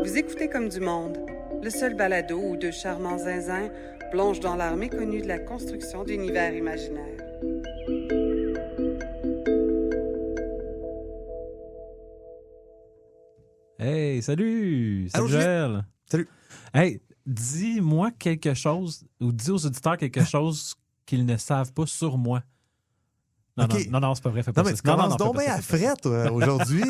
Vous écoutez Comme du monde, le seul balado où deux charmants zinzins plongent dans l'art méconnu de la construction d'univers imaginaires. Hey, salut! Allô, Salut Joël! Salut! Hey, dis-moi quelque chose, ou dis aux auditeurs quelque chose qu'ils ne savent pas sur moi. Non, Ok. non, c'est pas vrai, fais pas Non, ça. mais tu commences donc fais bien pas à ça, fais pas ça. frette aujourd'hui.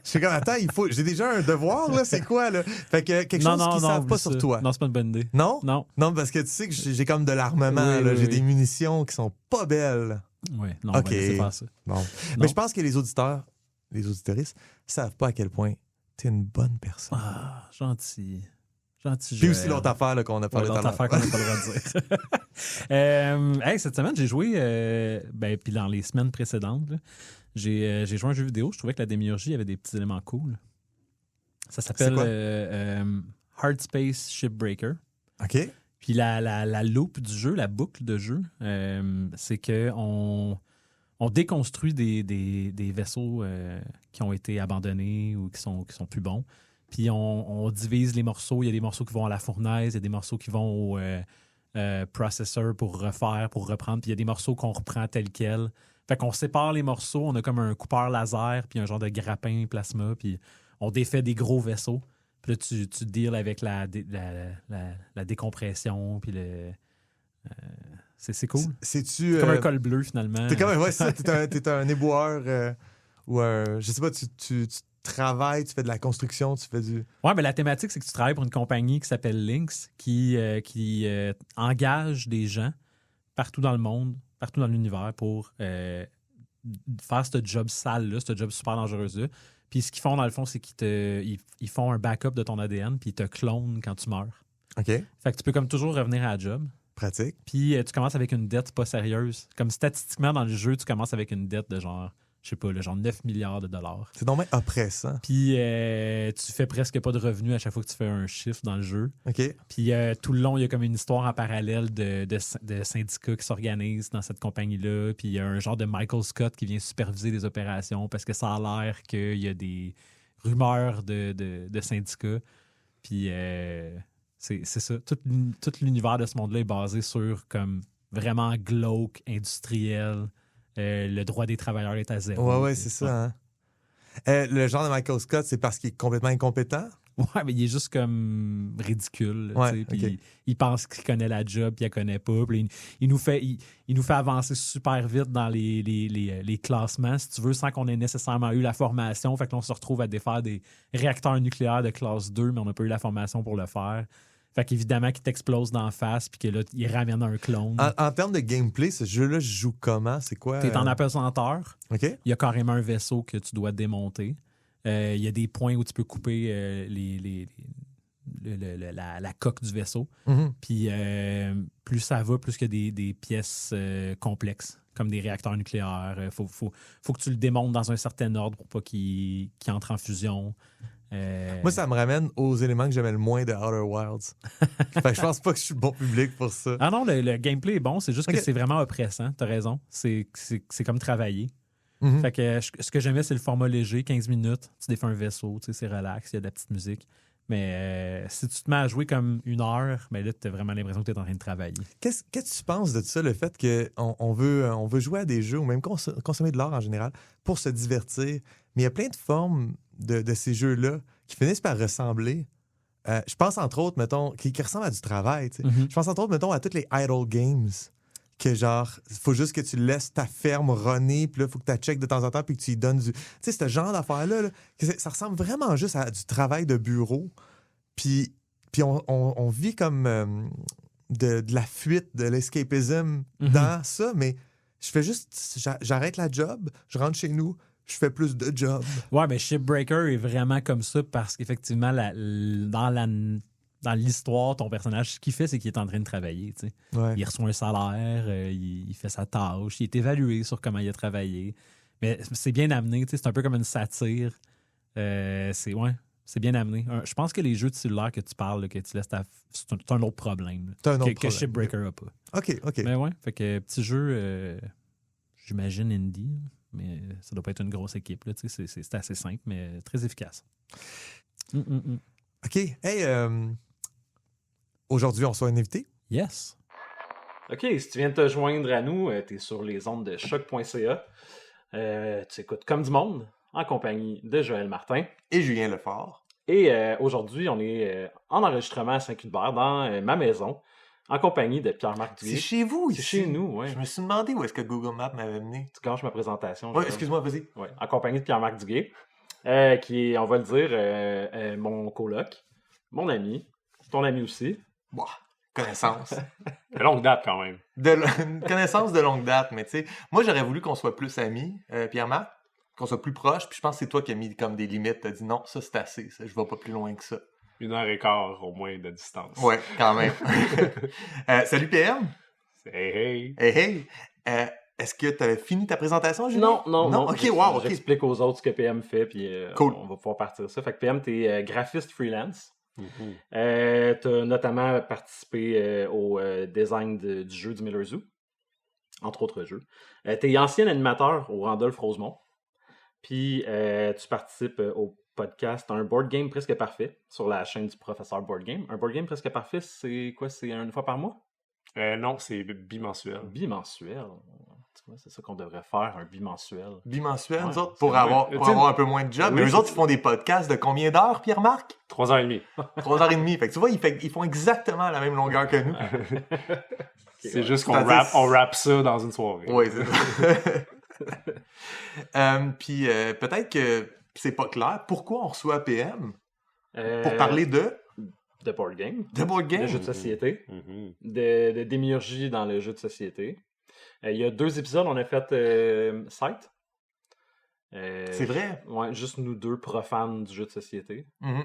Je suis comme, attends, j'ai déjà un devoir, là, c'est quoi, là? Fait que quelque chose qu'ils savent pas oublie sur ça. toi. Non, c'est pas une bonne idée. Non? Non. Non, parce que tu sais que j'ai comme de l'armement, Oui, là. oui, J'ai oui. des munitions qui sont pas belles. Oui, non, Ok. on va laisser faire ça. Bon. Non. Mais je pense que les auditeurs, les auditeuristes, savent pas à quel point t'es une bonne personne. Ah, gentil. Gentil, Puis Joël. aussi l'autre affaire là, qu'on a parlé tout à l'autre l'heure. affaire qu'on n'a pas le droit de dire. Hey, cette semaine, j'ai joué, puis dans les semaines précédentes, là, j'ai joué à un jeu vidéo. Je trouvais que la démiurgie avait des petits éléments cool. Ça s'appelle Hard Space Shipbreaker. OK. Puis la loupe du jeu, la boucle de jeu, c'est qu'on déconstruit des vaisseaux qui ont été abandonnés ou qui sont plus bons. Puis on divise les morceaux. Il y a des morceaux qui vont à la fournaise, il y a des morceaux qui vont au processor pour refaire, pour reprendre. Puis il y a des morceaux qu'on reprend tels quels. Fait qu'on sépare les morceaux. On a comme un coupeur laser, puis un genre de grappin plasma. Puis on défait des gros vaisseaux. Puis là, tu deals avec la décompression. Puis c'est cool. C'est-tu. C'est comme un col bleu, finalement. T'es comme, ouais, ça, t'es un éboueur ou un. Je sais pas, tu travailles, tu fais de la construction, tu fais du. Ouais, mais la thématique, c'est que tu travailles pour une compagnie qui s'appelle Lynx, qui engage des gens partout dans le monde, partout dans l'univers pour faire ce job sale-là, ce job super dangereux-là. Puis ce qu'ils font, dans le fond, c'est qu'ils font un backup de ton ADN, puis ils te clonent quand tu meurs. OK. Fait que tu peux comme toujours revenir à la job. Pratique. Puis tu commences avec une dette pas sérieuse. Comme statistiquement, dans le jeu, tu commences avec une dette de genre, je sais pas, genre 9 milliards de dollars. C'est donc bien oppressant. Puis tu fais presque pas de revenus à chaque fois que tu fais un chiffre dans le jeu. OK. Puis tout le long, il y a comme une histoire en parallèle de syndicats qui s'organisent dans cette compagnie-là. Puis il y a un genre de Michael Scott qui vient superviser les opérations parce que ça a l'air qu'il y a des rumeurs de syndicats. Puis c'est ça. Tout l'univers de ce monde-là est basé sur comme vraiment glauque, industriel. Le droit des travailleurs est à zéro. Ouais, c'est ça. Hein? Le genre de Michael Scott, c'est parce qu'il est complètement incompétent? Ouais, mais il est juste comme ridicule. Ouais, Puis ok. il pense qu'il connaît la job, puis il la connaît pas. Puis il nous fait avancer super vite dans les classements, si tu veux, sans qu'on ait nécessairement eu la formation. Fait que là, on se retrouve à défaire des réacteurs nucléaires de classe 2, mais on n'a pas eu la formation pour le faire. Fait qu'évidemment qu'il t'explose d'en face, puis que là, il ramène un clone. En termes de gameplay, ce jeu-là, je joue comment? C'est quoi? T'es en apesanteur. OK. Il y a carrément un vaisseau que tu dois démonter. Il y a des points où tu peux couper la coque du vaisseau. Mhm. Puis plus ça va, plus qu'il y a des pièces complexes, comme des réacteurs nucléaires. Faut que tu le démontes dans un certain ordre pour pas qu'il entre en fusion. Moi, ça me ramène aux éléments que j'aimais le moins de Outer Wilds. Fait que je pense pas que je suis le bon public pour ça. Ah non, le gameplay est bon, c'est juste Ok. que c'est vraiment oppressant, t'as raison. C'est comme travailler. Mhm. Fait que ce que j'aimais, c'est le format léger, 15 minutes, tu défais un vaisseau, tu sais, c'est relax, il y a de la petite musique. Mais si tu te mets à jouer comme 1 heure, ben là, tu as vraiment l'impression que tu es en train de travailler. Qu'est-ce que tu penses de ça, le fait qu'on veut jouer à des jeux ou même consommer de l'art en général pour se divertir, mais il y a plein de formes de ces jeux-là qui finissent par ressembler. Je pense entre autres, mettons, qui ressemblent à du travail. Tu sais. Mhm. Je pense entre autres, mettons, à toutes les idle games. Que genre, il faut juste que tu laisses ta ferme runner, puis là, il faut que tu checkes de temps en temps, puis que tu lui donnes du. Tu sais, ce genre d'affaires-là, là, ça ressemble vraiment juste à du travail de bureau. Puis on vit comme de la fuite, de l'escapism dans ça, mais je fais juste. J'arrête la job, je rentre chez nous, je fais plus de job. Ouais, mais Shipbreaker est vraiment comme ça parce qu'effectivement, dans l'histoire, ton personnage, ce qu'il fait, c'est qu'il est en train de travailler. Tu sais. Ouais. Il reçoit un salaire, il fait sa tâche, il est évalué sur comment il a travaillé. Mais c'est bien amené, tu sais, c'est un peu comme une satire. C'est bien amené. Je pense que les jeux de cellulaire que tu parles, là, que tu laisses c'est un autre problème. Là, C'est un autre que problème. Shipbreaker n'a pas. OK. Mais ouais, fait que petit jeu, j'imagine indie, là, mais ça doit pas être une grosse équipe. Là, tu sais, c'est assez simple, mais très efficace. OK. Hey, aujourd'hui, on reçoit un invité. Yes. OK, si tu viens de te joindre à nous, tu es sur les ondes de choc.ca. Tu écoutes Comme du monde, en compagnie de Joël Martin. Et Julien Lefort. Et aujourd'hui, on est en enregistrement à Saint-Cuthbert, dans ma maison, en compagnie de Pierre-Marc Duguay. C'est chez vous, C'est ici. chez nous, oui. Je me suis demandé où est-ce que Google Maps m'avait mené. Tu gâches ma présentation. Ouais, Joël. excuse-moi, vas-y. Ouais, en compagnie de Pierre-Marc Duguay, qui est, on va le dire, mon coloc, mon ami, ton ami aussi. Bah, connaissance. De longue date, quand même. Une connaissance de longue date, mais tu sais, moi, j'aurais voulu qu'on soit plus amis, Pierre-Marc, qu'on soit plus proches, puis je pense que c'est toi qui as mis comme des limites. T'as dit non, ça, c'est assez, ça, je vais pas plus loin que ça. 1h15 au moins de distance. Ouais, quand même. Salut, PM. Hey, hey. Hey, hey. Est-ce que tu avais fini ta présentation, Julien? Non. OK, wow, OK. J'explique aux autres ce que PM fait, puis Cool. on va pouvoir partir ça. Fait que PM, t'es graphiste freelance. Mhm. T'as notamment participé au design du jeu du Miller Zoo, entre autres jeux. T'es ancien animateur au Randolph Rosemont. Puis tu participes au podcast Un Board Game Presque Parfait sur la chaîne du professeur Board Game. Un Board Game Presque Parfait, c'est quoi? C'est une fois par mois? Non, c'est bimensuel. Bimensuel. Tu vois, c'est ça qu'on devrait faire, un bimensuel. Bimensuel, Ouais, nous autres, c'est pour vrai. avoir Tu sais, un peu moins de job. oui, Mais eux c'est autres, ils font des podcasts de combien d'heures, Pierre-Marc? 3h30. 3h30. Fait que tu vois, ils font exactement la même longueur que nous. C'est juste C'est-à-dire- on wrap ça dans une soirée. Oui, c'est ça. Puis peut-être que c'est pas clair. Pourquoi on reçoit PM? Pour parler de Board Game, board game? de jeux de société, Mhm. de démiurgie dans le jeu de société. Il y a 2 épisodes, on a fait Sight. C'est vrai? Ouais, juste nous deux profanes du jeu de société. Mhm.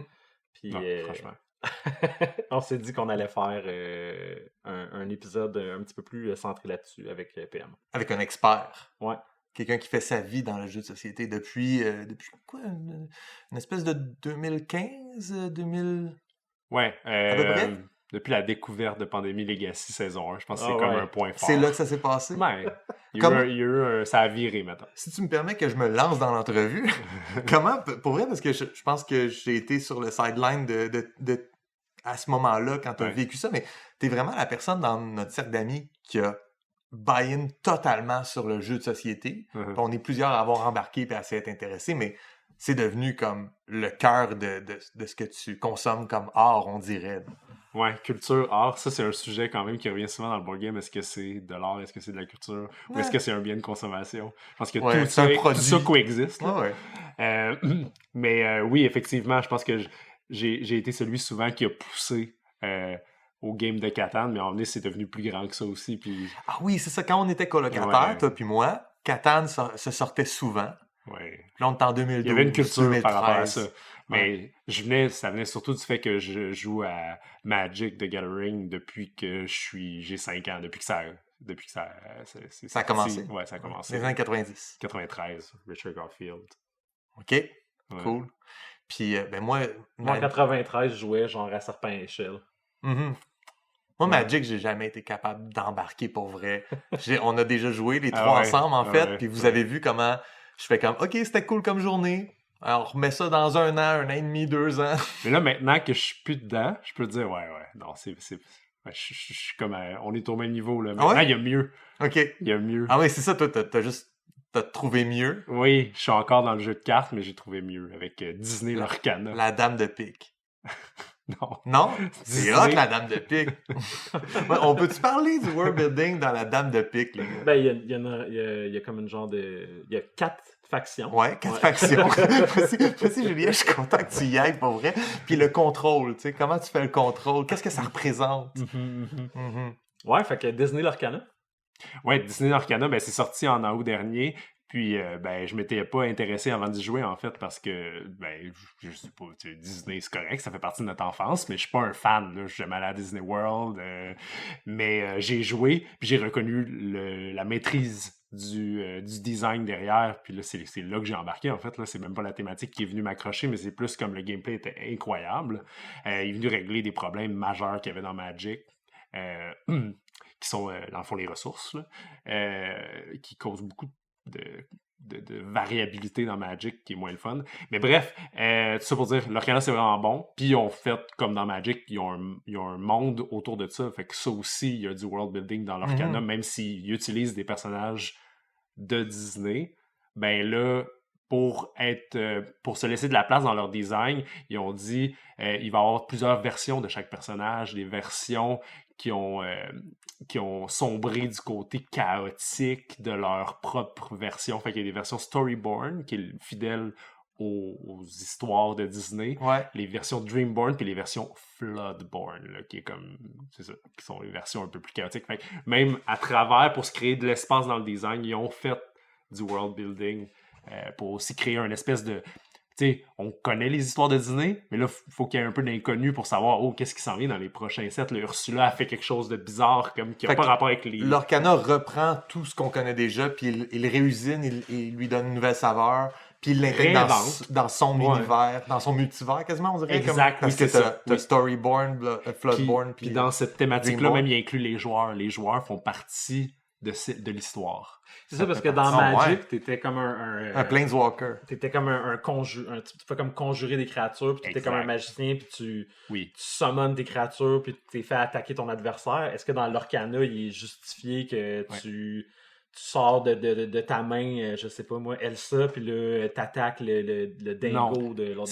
Puis, Non, franchement. on s'est dit qu'on allait faire un épisode un petit peu plus centré là-dessus avec PM. Avec un expert. Ouais. Quelqu'un qui fait sa vie dans le jeu de société depuis quoi? Une espèce de 2015, 2000... Ouais. peu près? Depuis la découverte de Pandémie Legacy saison 1, je pense que c'est Ah comme ouais. un point fort. C'est là que ça s'est passé? Ouais. Il y Comme- a eu un... Ça a viré, maintenant. Si tu me permets que je me lance dans l'entrevue, comment, pour vrai, parce que je pense que j'ai été sur le sideline de à ce moment-là, quand tu as Ouais. vécu ça, mais tu es vraiment la personne dans notre cercle d'amis qui a buy-in totalement sur le jeu de société. Mhm. Puis on est plusieurs à avoir embarqué et à s'y être intéressés, mais c'est devenu comme le cœur de ce que tu consommes comme art, on dirait. Ouais, culture, art, ça c'est un sujet quand même qui revient souvent dans le board game. Est-ce que c'est de l'art, est-ce que c'est de la culture, ou Ouais. est-ce que c'est un bien de consommation? Je pense que Ouais, tout, c'est un ça, produit. tout ça coexiste. là. Ouais. Mais oui, effectivement, je pense que j'ai été celui souvent qui a poussé au game de Catan, mais en vrai, c'est devenu plus grand que ça aussi. Puis, Ah oui, c'est ça. Quand on était colocataires, Ouais. toi puis moi, Catan se sortait souvent. ouais. Puis là, on est en 2012. Il y avait une culture 2013. par rapport à ça. Mais ça venait surtout du fait que je joue à Magic the Gathering depuis que j'ai 5 ans, depuis que ça Ça a commencé. Ouais, ça a commencé. Les années 90. 93, Richard Garfield. OK, Ouais. cool. Puis, ben moi... Moi, en 93, je jouais genre à Serpent et Échelle. Mhm. Moi, Magic, j'ai jamais été capable d'embarquer pour vrai. On a déjà joué les trois ouais. ensemble, en Ah fait, ouais. puis vous avez vu comment je fais comme, OK, c'était cool comme journée. Alors, on remet ça dans 1 an, 1 an et demi, 2 ans. Mais là, maintenant que je suis plus dedans, je peux te dire, ouais, non, ouais, je suis comme, on est au même niveau, là. Maintenant, ouais? il y a mieux. OK. Il y a mieux. Ah oui, c'est ça, toi, t'as trouvé mieux. Oui, je suis encore dans le jeu de cartes, mais j'ai trouvé mieux avec Disney Lorcana. La dame de pique. Non. Non? C'est Disney. hot, la dame de pique. Ouais, on peut-tu parler du world building dans la dame de pique, les gars? Ben, il y a comme une genre de... Il y a 4 factions. Ouais, 4 factions. Vas-y, Julien, je suis content que tu y ailles pour vrai. Puis le contrôle, tu sais, comment tu fais le contrôle? Qu'est-ce que ça représente? Mhm. Ouais, fait que Disney Lorcana. Ouais, Disney Lorcana, ben, c'est sorti en août dernier. Puis, ben, je m'étais pas intéressé avant d'y jouer, en fait, parce que, ben, je sais pas, tu sais, Disney, c'est correct, ça fait partie de notre enfance, mais je suis pas un fan, là. Je suis jamais allé à Disney World. Mais j'ai joué, puis j'ai reconnu la maîtrise du design derrière. Puis là, c'est là que j'ai embarqué, en fait. Là, c'est même pas la thématique qui est venue m'accrocher, mais c'est plus comme le gameplay était incroyable. Il est venu régler des problèmes majeurs qu'il y avait dans Magic. Qui sont, dans le fond, les ressources, là, qui causent beaucoup de variabilité dans Magic qui est moins le fun. Mais bref, tout ça pour dire, l'Orcana, c'est vraiment bon. Puis ils ont fait, comme dans Magic, ils ont un monde autour de ça. Fait que ça aussi, il y a du world building dans l'Orcana, même s'ils utilisent des personnages de Disney. Ben là, pour se laisser de la place dans leur design, ils ont dit il va y avoir plusieurs versions de chaque personnage, des versions qui ont sombré du côté chaotique de leur propre version. Fait qu'il y a des versions Storyborn, qui est fidèle aux histoires de Disney, les versions Dreamborn, puis les versions Floodborn, là, qui est comme, c'est ça, qui sont les versions un peu plus chaotiques. Fait que même à travers, pour se créer de l'espace dans le design, ils ont fait du world building pour aussi créer une espèce de... Tu sais, on connaît les histoires de Disney, mais là, il faut qu'il y ait un peu d'inconnu pour savoir, qu'est-ce qui s'en vient dans les prochains sets. Là, Ursula a fait quelque chose de bizarre, comme qui n'a pas rapport avec les... L'Orcana reprend tout ce qu'on connaît déjà, puis il réusine, il lui donne une nouvelle saveur, puis il l'intègre dans son univers, dans son multivers quasiment, on dirait. Exact, parce que t'as Storyborn, Floodborn, puis dans cette thématique-là, même, il inclut les joueurs. Les joueurs font partie de l'histoire. C'est ça, parce que dans Magic, t'étais comme un Planeswalker. T'étais comme tu fais comme conjurer des créatures, puis t'étais comme un magicien, puis tu summones des créatures, puis tu t'es fait attaquer ton adversaire. Est-ce que dans l'Orcana, il est justifié que tu sors de ta main, je sais pas moi, Elsa, puis là, t'attaques le dingo de l'autre?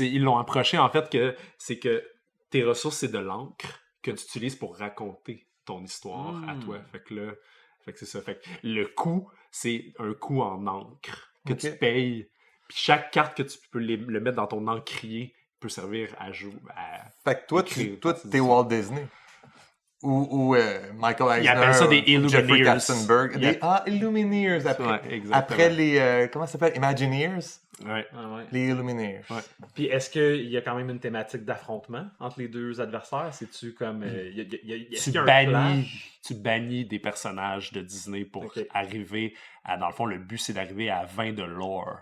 Ils l'ont approché, en fait, que c'est que tes ressources, c'est de l'encre que tu utilises pour raconter ton histoire à toi. Fait que c'est ça. Fait que le coût, c'est un coût en encre que tu payes. Puis chaque carte que tu peux le mettre dans ton encrier peut servir à jouer. Fait que toi, t'es Walt Disney. Ou Michael Eisner. Ils appellent ça des Illumineers. Jeffrey Katzenberg. Illumineers après les... comment ça s'appelle? Imagineers? Ouais. Les Illumineers. Ouais. Puis est-ce qu'il y a quand même une thématique d'affrontement entre les deux adversaires? C'est-tu comme... Tu bannis des personnages de Disney pour arriver à... Dans le fond, le but, c'est d'arriver à 20 de lore.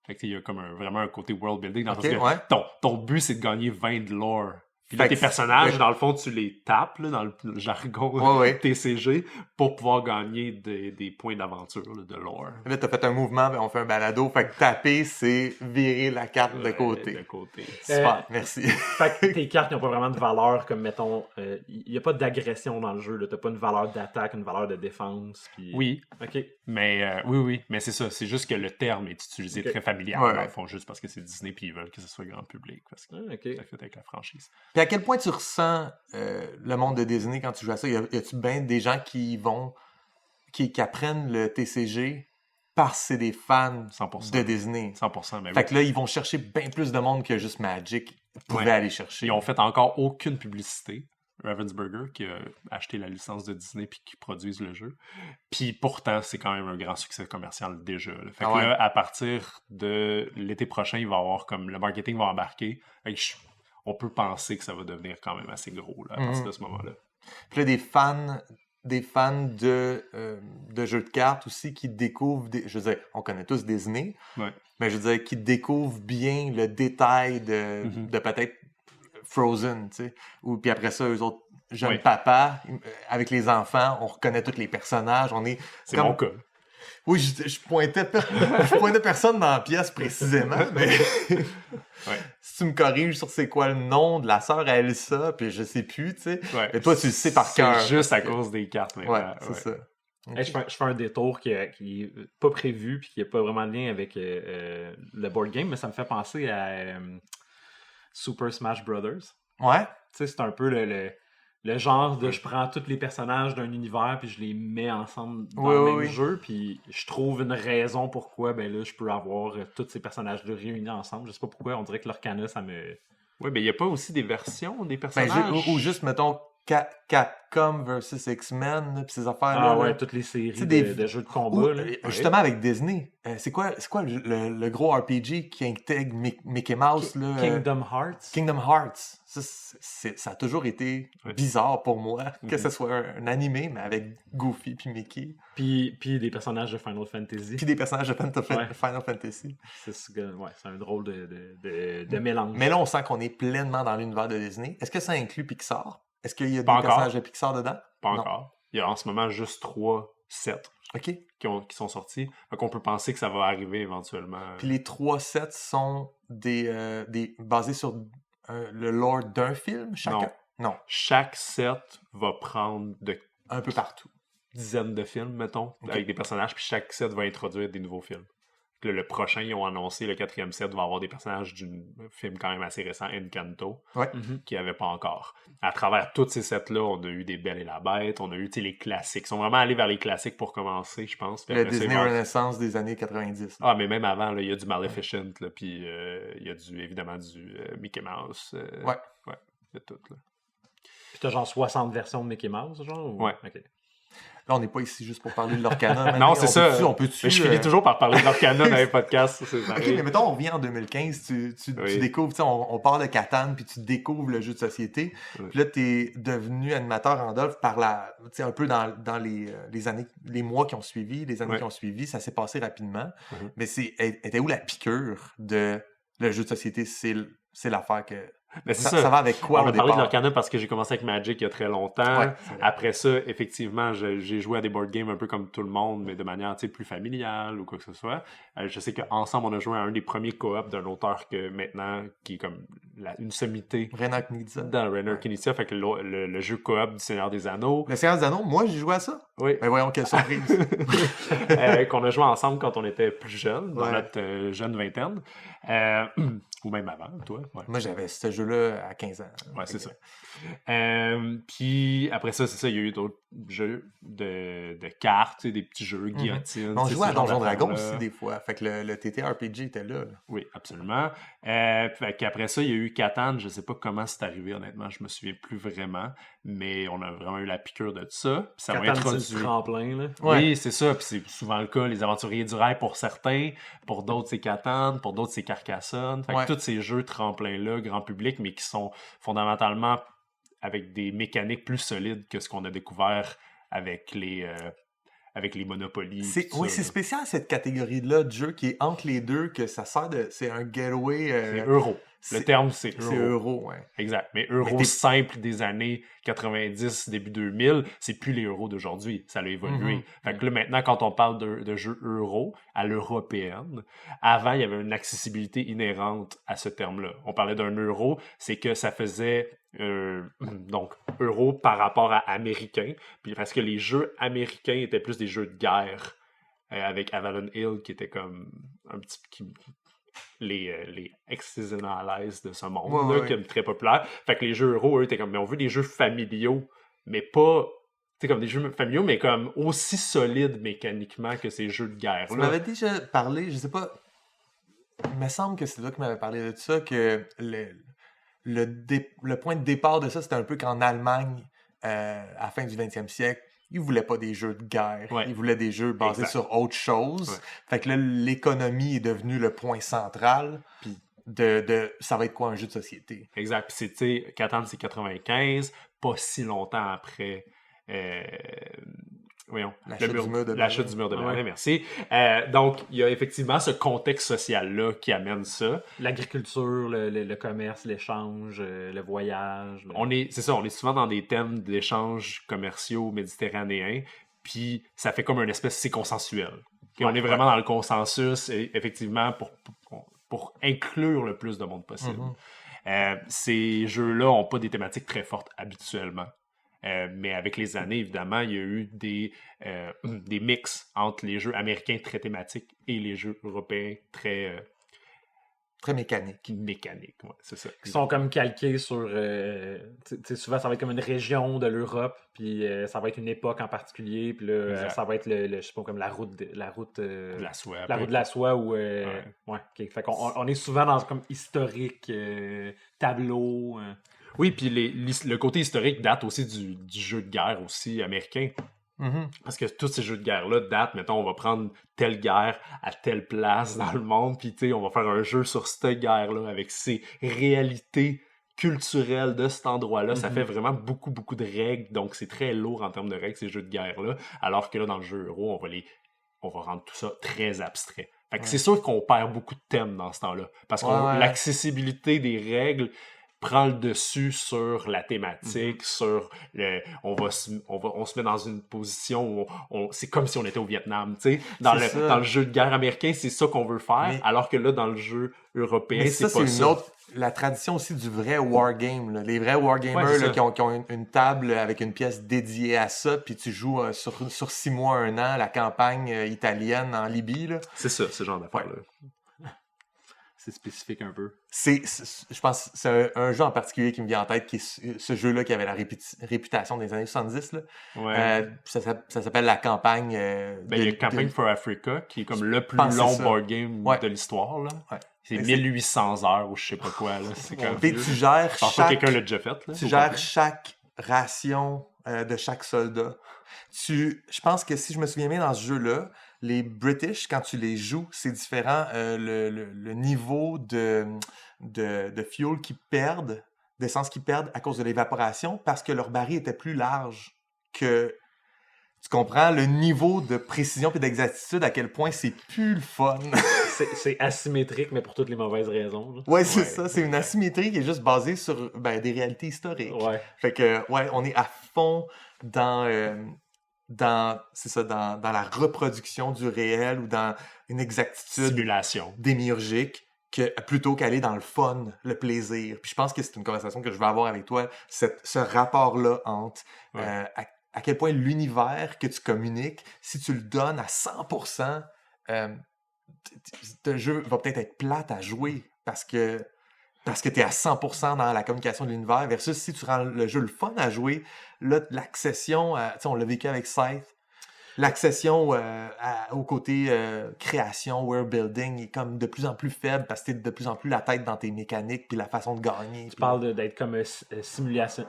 Fait qu'il y a comme vraiment un côté world building dans le sens que ton but, c'est de gagner 20 de lore. Puis là, tes personnages, dans le fond, tu les tapes là, dans le jargon TCG pour pouvoir gagner des points d'aventure, là, de lore. Là, t'as fait un mouvement, on fait un balado. Fait que taper, c'est virer la carte de côté. Super, merci. Fait que tes cartes n'ont pas vraiment de valeur, comme mettons, il n'y a pas d'agression dans le jeu. T'as pas une valeur d'attaque, une valeur de défense. Puis... Oui. OK. Mais oui, mais c'est ça. C'est juste que le terme est utilisé très familièrement. Dans le fond, juste parce que c'est Disney puis ils veulent que ce soit grand public. Parce que ça fait avec la franchise. Puis à quel point tu ressens le monde de Disney quand tu joues à ça? Y a-tu bien des gens qui apprennent le TCG parce que c'est des fans 100%. de Disney? 100%. Ben fait que là, ils vont chercher bien plus de monde que juste Magic pouvaient aller chercher. Ils ont fait encore aucune publicité. Ravensburger qui a acheté la licence de Disney puis qui produisent le jeu. Puis pourtant, c'est quand même un grand succès commercial déjà. Là. Fait que là, à partir de l'été prochain, il va y avoir comme le marketing va embarquer. Fait que on peut penser que ça va devenir quand même assez gros là, à partir de ce moment-là. Puis là, des fans de jeux de cartes aussi qui découvrent, je veux dire, on connaît tous Disney, mais je veux dire, qui découvrent bien le détail de peut-être Frozen, tu sais. Puis après ça, eux autres jeunes papas, avec les enfants, on reconnaît tous les personnages, C'est mon cas. Oui, je pointais personne dans la pièce précisément, mais si tu me corriges sur c'est quoi le nom de la sœur à Elsa, puis je sais plus, tu sais. Et toi, tu le sais par cœur. C'est juste à cause des cartes. C'est ça. Okay. Je fais un détour qui est pas prévu puis qui n'a pas vraiment de lien avec le board game, mais ça me fait penser à Super Smash Brothers. Ouais. Tu sais, c'est un peu le genre de je prends tous les personnages d'un univers puis je les mets ensemble dans le même jeu, puis je trouve une raison pourquoi ben là je peux avoir tous ces personnages-là réunis ensemble. Je sais pas pourquoi, on dirait que l'Orcana, ça me... Oui, mais il n'y a pas aussi des versions des personnages? Ou juste, mettons, Capcom versus X-Men, puis ces affaires-là. Ah ouais, toutes les séries de jeux de combat. Là. Justement, avec Disney. C'est quoi le gros RPG qui intègre Mickey Mouse? Là, Kingdom Hearts. Kingdom Hearts. Ça a toujours été bizarre pour moi que ce soit un animé, mais avec Goofy puis Mickey. Puis des personnages de Final Fantasy. Final Fantasy. C'est un drôle de mélange. Mais là, on sent qu'on est pleinement dans l'univers de Disney. Est-ce que ça inclut Pixar? Est-ce qu'il y a des personnages de Pixar dedans? Pas encore. Il y a en ce moment juste 3 sets OK. qui sont sortis. Donc, on peut penser que ça va arriver éventuellement. Puis les 3 sets sont basés sur le lore d'un film, chacun? Non. Chaque set va prendre Un peu partout. dizaines de films, mettons, avec des personnages, puis chaque set va introduire des nouveaux films. Puis là, le prochain, ils ont annoncé, le 4e set va avoir des personnages d'un film quand même assez récent, Encanto, Ouais. qui n'y avait pas encore. À travers tous ces sets-là, on a eu des Belle et la Bête, on a eu les classiques. Ils sont vraiment allés vers les classiques pour commencer, je pense. Puis Le après ça, Disney ils vont- Renaissance des années 90. Ah, mais même avant, là, il y a du Maleficent, là, puis il y a évidemment du Mickey Mouse. Ouais. Ouais, il y a tout, là. Puis t'as genre 60 versions de Mickey Mouse, genre? Ou... Ouais. OK. Là, on n'est pas ici juste pour parler de l'Orcana. Non, c'est ça. On peut-tu, Mais je finis toujours par parler d'Orcana dans les podcasts. C'est OK, pareil. mais mettons, on revient en 2015, tu Oui. découvres, tu sais, on part de Catan, puis tu découvres le jeu de société. Oui. Puis là, t'es devenu animateur, Randolph, tu sais, un peu dans les années, les mois qui ont suivi, les années Oui. qui ont suivi, ça s'est passé rapidement. Mhm. Mais était où la piqûre de le jeu de société? C'est l'affaire que... Mais c'est Ça va avec quoi On au a parlé de départ? l'Orcana parce que j'ai commencé avec Magic il y a très longtemps. Ouais, c'est vrai. Après ça, effectivement, j'ai joué à des board games un peu comme tout le monde, mais de manière plus familiale ou quoi que ce soit. Je sais qu'ensemble, on a joué à un des premiers co-op d'un auteur que maintenant, qui est comme une sommité Renan Knizia. dans Rainer Knizia, fait que le jeu co-op du Seigneur des Anneaux. Le Seigneur des Anneaux, moi, j'ai joué à ça. Oui. Ben voyons, quelle surprise. Qu'on a joué ensemble quand on était plus jeunes, dans Ouais. notre jeune vingtaine. Ou même avant, toi. Ouais. Moi, j'avais ce jeu-là à 15 ans. Ouais, c'est Fait ça. que- Puis après ça, c'est ça, il y a eu d'autres jeux de cartes, tu sais, des petits jeux, guillotine. On tu sais, jouait à ce genre Donjon Dragon d'affaires-là. aussi des fois. Fait que le TTRPG était là. Oui, absolument. Fait qu'après ça, il y a eu Catan. Je sais pas comment c'est arrivé, honnêtement. Je me souviens plus vraiment. Mais on a vraiment eu la piqûre de ça. Puis ça m'a Catan, c'est introduit. le tremplin, là. Ouais. Oui, c'est ça. Puis c'est souvent le cas. Les aventuriers du rail pour certains. Pour d'autres, c'est Catan. Pour d'autres, c'est Carcassonne. Fait que Ouais. tous ces jeux tremplins-là, grand public, mais qui sont fondamentalement avec des mécaniques plus solides que ce qu'on a découvert avec les Monopoly. Oui, c'est spécial cette catégorie-là de jeu qui est entre les deux, que ça sert de. C'est un gateway. C'est euro. Le c'est- terme, c'est C'est euro. euro, ouais. Exact. Mais euro Mais t'es- simple des années 90, début 2000, c'est plus les euros d'aujourd'hui. Ça a évolué. Mhm. Fait que là, maintenant, quand on parle de jeux euro à l'européenne, avant, il y avait une accessibilité inhérente à ce terme-là. On parlait d'un euro, c'est que ça faisait donc euro par rapport à américain, puis parce que les jeux américains étaient plus des jeux de guerre avec Avalon Hill qui était comme un petit les ex-seasonalize de ce monde Ouais, là, ouais, qui est très populaire. Fait que les jeux euros, eux, étaient comme mais on veut des jeux familiaux, mais pas comme des jeux familiaux, mais comme aussi solides mécaniquement que ces jeux de guerre Tu là. m'avais déjà parlé, je sais pas. Il me semble que c'est toi qui m'avais parlé de ça, que le point de départ de ça, c'était un peu qu'en Allemagne, à la fin du 20e siècle, ils voulaient pas des jeux de guerre. Ouais. Ils voulaient des jeux basés Exact. sur autre chose. Ouais. Fait que là, l'économie est devenue le point central Puis- de ça va être quoi un jeu de société. Exact. Puis c'est, tu sais, Catan, c'est 95, pas si longtemps après. Voyons. La chute du mur de La Berlin. chute du mur de Berlin, Ouais. merci. Donc, il y a effectivement ce contexte social-là qui amène ça. L'agriculture, le commerce, l'échange, le voyage. C'est ça, on est souvent dans des thèmes d'échanges commerciaux méditerranéens, puis ça fait comme une espèce, c'est consensuel. Puis on est vraiment dans le consensus, et effectivement, pour inclure le plus de monde possible. Ces jeux-là n'ont pas des thématiques très fortes habituellement. Mais avec les années, évidemment, il y a eu des mix entre les jeux américains très thématiques et les jeux européens très Très mécanique. mécaniques. Ouais, c'est ça. Qui sont comme calqués sur... tu sais, souvent, ça va être comme une région de l'Europe, puis ça va être une époque en particulier, puis là, Exact. ça va être, je sais pas, comme la route De la soie. la route de la soie ou... Ouais. OK. Fait qu'on on est souvent dans comme historique, tableau... Oui, puis le côté historique date aussi du jeu de guerre aussi américain. Mhm. Parce que tous ces jeux de guerre-là datent, mettons, on va prendre telle guerre à telle place dans le monde, puis tu sais, on va faire un jeu sur cette guerre-là avec ses réalités culturelles de cet endroit-là. Ça fait vraiment beaucoup, beaucoup de règles, donc c'est très lourd en termes de règles, ces jeux de guerre-là. Alors que là, dans le jeu euro, on va rendre tout ça très abstrait. Fait que c'est sûr qu'on perd beaucoup de thèmes dans ce temps-là. Parce que Ouais. l'accessibilité des règles prend le dessus sur la thématique, sur on se met dans une position où c'est comme si on était au Vietnam, tu sais. Dans le jeu de guerre américain, c'est ça qu'on veut faire, alors que là, dans le jeu européen, c'est pas ça. La tradition aussi du vrai wargame. Les vrais wargamers là, qui ont une table avec une pièce dédiée à ça, puis tu joues sur 6 mois, 1 an, la campagne italienne en Libye. Là. C'est ça, ce genre d'affaire-là. C'est spécifique un peu. Je pense que c'est un jeu en particulier qui me vient en tête, qui est ce jeu-là qui avait la réputation des années 70. Là. Ouais. Ça s'appelle la campagne... il y a Campaign for Africa, qui est comme le plus long board game de l'histoire. Là. Ouais. C'est 1800 heures ou je sais pas quoi. Là. C'est comme... Puis tu gères je pense pas que quelqu'un l'a déjà fait. Là, tu gères chaque ration de chaque soldat. Je pense que si je me souviens bien dans ce jeu-là, les British, quand tu les joues, c'est différent. Le niveau de fuel qu'ils perdent, d'essence qu'ils perdent à cause de l'évaporation, parce que leur baril était plus large que... Tu comprends le niveau de précision et d'exactitude, à quel point c'est plus le fun. C'est asymétrique, mais pour toutes les mauvaises raisons. Ouais, c'est ça. C'est une asymétrie qui est juste basée sur des réalités historiques. Ouais. Fait que, on est à fond dans la reproduction du réel ou dans une exactitude simulation démiurgique plutôt qu'aller dans le fun, le plaisir. Puis je pense que c'est une conversation que je vais avoir avec toi, ce rapport-là entre à quel point l'univers que tu communiques, si tu le donnes à 100%, ton jeu va peut-être être plate à jouer parce que tu es à 100% dans la communication de l'univers versus si tu rends le jeu le fun à jouer, là, l'accession, on l'a vécu avec Scythe, l'accession au côté création, world building est comme de plus en plus faible parce que tu es de plus en plus la tête dans tes mécaniques puis la façon de gagner. Tu parles d'être comme un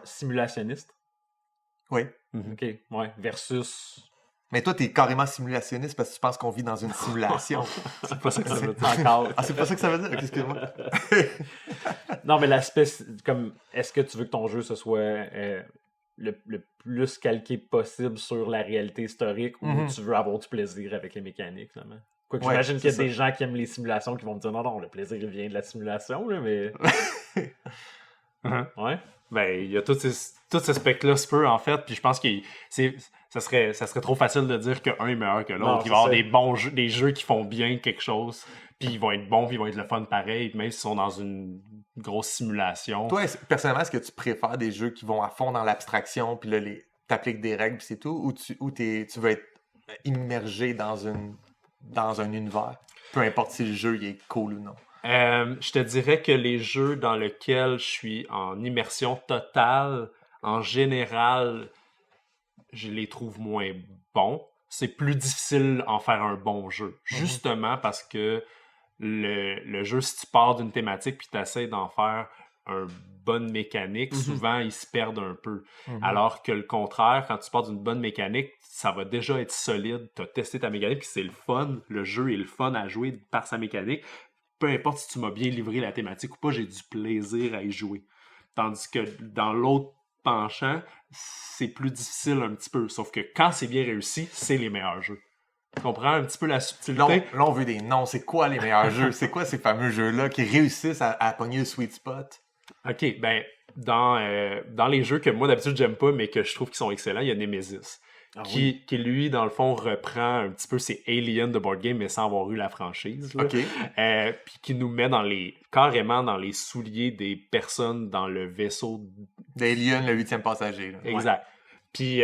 simulationniste? Oui. OK, ouais. Versus... Mais toi, t'es carrément simulationniste parce que tu penses qu'on vit dans une simulation. C'est pas ça que ça veut dire. Encore. Ah, c'est pas ça que ça veut dire? Excuse-moi. Non, mais l'aspect, comme, est-ce que tu veux que ton jeu, ce soit le plus calqué possible sur la réalité historique ou tu veux avoir du plaisir avec les mécaniques, finalement? Quoique j'imagine qu'il y a des gens qui aiment les simulations qui vont me dire non, le plaisir, il vient de la simulation, là, mais... Ouais. Ben, il y a tout ce spectre-là, en fait, puis je pense que ça serait trop facile de dire qu'un est meilleur que l'autre. Il va y avoir des bons jeux, des jeux qui font bien quelque chose, puis ils vont être bons, puis ils vont être le fun pareil, même s'ils sont dans une grosse simulation. Toi, personnellement, est-ce que tu préfères des jeux qui vont à fond dans l'abstraction, puis là, t'appliques des règles, puis c'est tout, ou tu veux être immergé dans un univers, peu importe si le jeu il est cool ou non? Je te dirais que les jeux dans lesquels je suis en immersion totale, en général, je les trouve moins bons. C'est plus difficile en faire un bon jeu. Justement parce que le jeu, si tu pars d'une thématique puis tu essaies d'en faire une bonne mécanique, souvent, ils se perdent un peu. Alors que le contraire, quand tu pars d'une bonne mécanique, ça va déjà être solide. Tu as testé ta mécanique puis c'est le fun. Le jeu est le fun à jouer par sa mécanique. Peu importe si tu m'as bien livré la thématique ou pas, j'ai du plaisir à y jouer. Tandis que dans l'autre penchant, c'est plus difficile un petit peu. Sauf que quand c'est bien réussi, c'est les meilleurs jeux. Tu comprends un petit peu la subtilité? Là, on veut des noms. C'est quoi les meilleurs jeux? C'est quoi ces fameux jeux-là qui réussissent à pogner le sweet spot? OK, ben, dans les jeux que moi, d'habitude, j'aime pas, mais que je trouve qu'ils sont excellents, il y a Nemesis. Qui, lui, dans le fond, reprend un petit peu ces aliens de board game, mais sans avoir eu la franchise. Là. Okay. Puis qui nous met carrément dans les souliers des personnes dans le vaisseau. D'Alien, le 8e passager. Là. Exact. Puis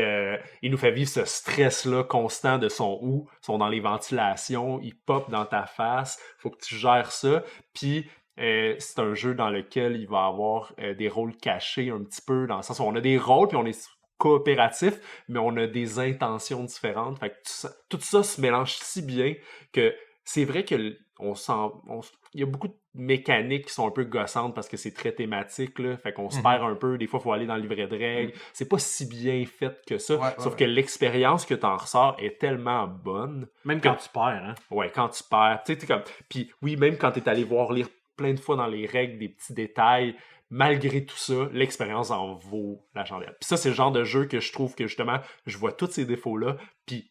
il nous fait vivre ce stress-là constant de sont dans les ventilations, ils pop dans ta face, faut que tu gères ça. Puis c'est un jeu dans lequel il va y avoir des rôles cachés un petit peu, dans le sens où on a des rôles, puis on est coopératif, mais on a des intentions différentes. Fait que tout ça se mélange si bien que c'est vrai que il y a beaucoup de mécaniques qui sont un peu gossantes parce que c'est très thématique, là. Fait qu'on se perd un peu. Des fois, il faut aller dans le livret de règles. C'est pas si bien fait que ça. Sauf que l'expérience que t'en ressors est tellement bonne. Même quand tu perds, hein? Ouais, quand tu perds. Tu sais, t'es comme... Puis oui, même quand t'es allé lire plein de fois dans les règles des petits détails, malgré tout ça, l'expérience en vaut la chandelle. Puis ça, c'est le genre de jeu que je trouve que, justement, je vois tous ces défauts-là, puis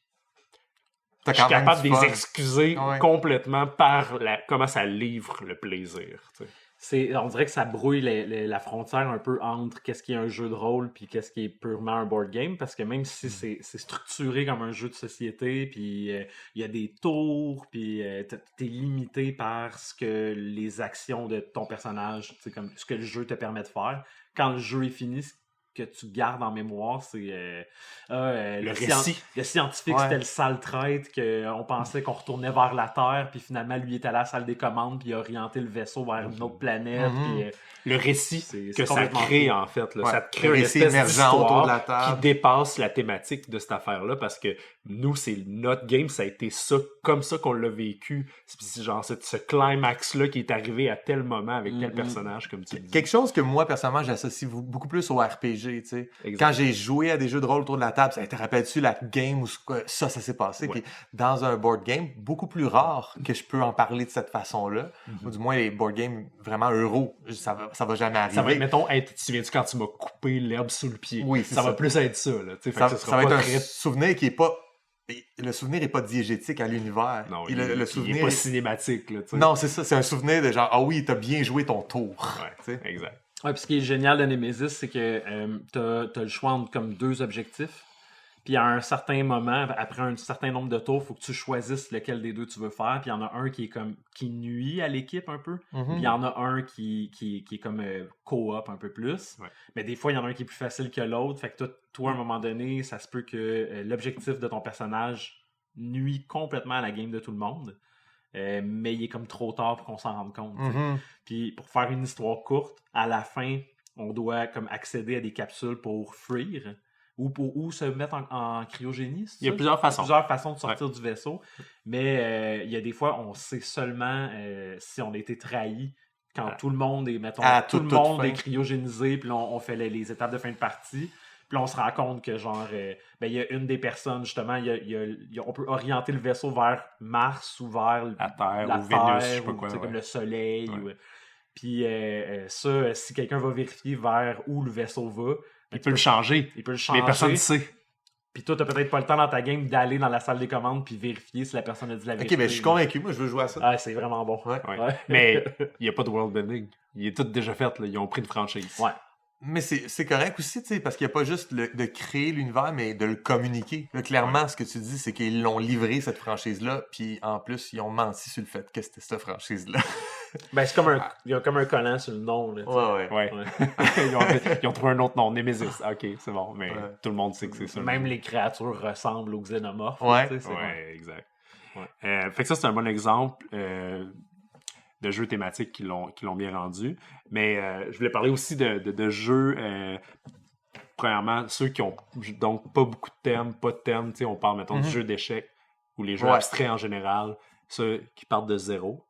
t'as je suis quand même capable du de les fun. excuser Ouais. complètement par comment ça livre le plaisir. Tu sais. On dirait que ça brouille la frontière un peu entre qu'est-ce qui est un jeu de rôle puis qu'est-ce qui est purement un board game, parce que même si c'est structuré comme un jeu de société, puis il y a des tours, puis t'es limité par ce que les actions de ton personnage, comme ce que le jeu te permet de faire. Quand le jeu est fini, ce que tu gardes en mémoire, c'est Le récit. Le scientifique, Ouais. c'était le sale traître, qu'on pensait qu'on retournait vers la Terre, puis finalement, lui, il est allé à la salle des commandes, puis il a orienté le vaisseau vers une autre planète. Puis, Le récit C'est que ça complètement crée, fou. en fait. Là. Ouais. Ça te crée Le une récit espèce émergent autour de la d'histoire table. qui dépasse la thématique de cette affaire-là, parce que nous, c'est notre game, ça a été ça, comme ça qu'on l'a vécu. C'est genre ce climax-là qui est arrivé à tel moment avec tel personnage, comme tu dis. Quelque chose que moi, personnellement, j'associe beaucoup plus au RPG, tu sais. Exact. Quand j'ai joué à des jeux de rôle autour de la table, ça te rappelles-tu la game où ça s'est passé? Ouais. Puis dans un board game, beaucoup plus rare que je peux en parler de cette façon-là. Ou du moins, les board games vraiment euros, ça va jamais arriver. Ça va être, mettons, tu te souviens-tu quand tu m'as coupé l'herbe sous le pied? Oui, c'est ça va ça. plus être ça, là. Tu sais, fait Ça, que ce ça sera va être pas un très... souvenir qui est pas... Le souvenir est pas diégétique à l'univers. Non, Et il est souvenir pas est- cinématique, là, tu sais. Non, c'est ça. C'est un souvenir de genre, ah oui, t'as bien joué ton tour. Ouais, Tu sais. exact. Ouais, puis ce qui est génial de Nemesis, c'est que t'as le choix entre comme deux objectifs. Puis à un certain moment, après un certain nombre de tours, il faut que tu choisisses lequel des deux tu veux faire. Puis il y en a un qui nuit à l'équipe un peu. Puis il y en a un qui est comme co-op un peu plus. Ouais. Mais des fois, il y en a un qui est plus facile que l'autre. Fait que toi, à un moment donné, ça se peut que l'objectif de ton personnage nuit complètement à la game de tout le monde. Mais il est comme trop tard pour qu'on s'en rende compte. tu sais. Puis pour faire une histoire courte, à la fin, on doit comme accéder à des capsules pour fuir ou se mettre en cryogénie. c'est Il y a ça? plusieurs façons. Plusieurs façons de sortir du vaisseau. Mais il y a des fois, on sait seulement si on a été trahi quand tout le monde est, mettons, À tout le toute monde fin. est cryogénisé, puis là, on fait les étapes de fin de partie. Puis là, on se rend compte que, genre, il y a une des personnes, justement, on peut orienter le vaisseau vers Mars ou vers La Terre la ou Vénus, je sais Terre, pas ou, quoi. tu sais, Ouais. comme le Soleil. Ouais. Puis ça, si quelqu'un va vérifier vers où le vaisseau va, Il peut le changer, il peut le changer. mais personne ne sait. Puis toi, t'as peut-être pas le temps dans ta game d'aller dans la salle des commandes puis vérifier si la personne a dit la vérité. Ok, ben je suis convaincu. Moi, je veux jouer à ça. Ah, c'est vraiment bon. Ouais. Ouais. Mais il n'y a pas de world building. Il est tout déjà fait, là. Ils ont pris une franchise. Ouais. Mais c'est correct aussi, tu sais, parce qu'il n'y a pas juste de créer l'univers, mais de le communiquer. Là, clairement, ce que tu dis, c'est qu'ils l'ont livré, cette franchise-là, puis en plus, ils ont menti sur le fait que c'était cette franchise-là. Ben, c'est comme il y a comme un collant sur le nom. Là, tu sais. Ouais. Ouais. Ouais. ils ont trouvé un autre nom, Nemesis. Ok, c'est bon, mais Ouais. tout le monde sait que c'est ça. Même les créatures ressemblent aux xénomorphes. Ouais. tu sais, c'est bon. Ouais, exact. Ouais. Fait que ça, c'est un bon exemple de jeux thématiques qui l'ont bien rendu. Mais je voulais parler aussi de jeux, premièrement, ceux qui ont donc pas beaucoup de thèmes, pas de thèmes. Tu sais, on parle, mettons, du jeu d'échecs ou les jeux Ouais. abstraits en général, ceux qui partent de zéro.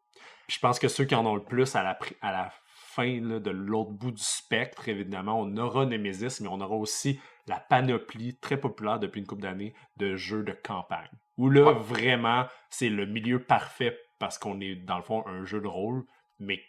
Puis je pense que ceux qui en ont le plus à la fin là, de l'autre bout du spectre, évidemment, on aura Nemesis, mais on aura aussi la panoplie très populaire depuis une couple d'années de jeux de campagne. Où là, vraiment, c'est le milieu parfait parce qu'on est, dans le fond, un jeu de rôle, mais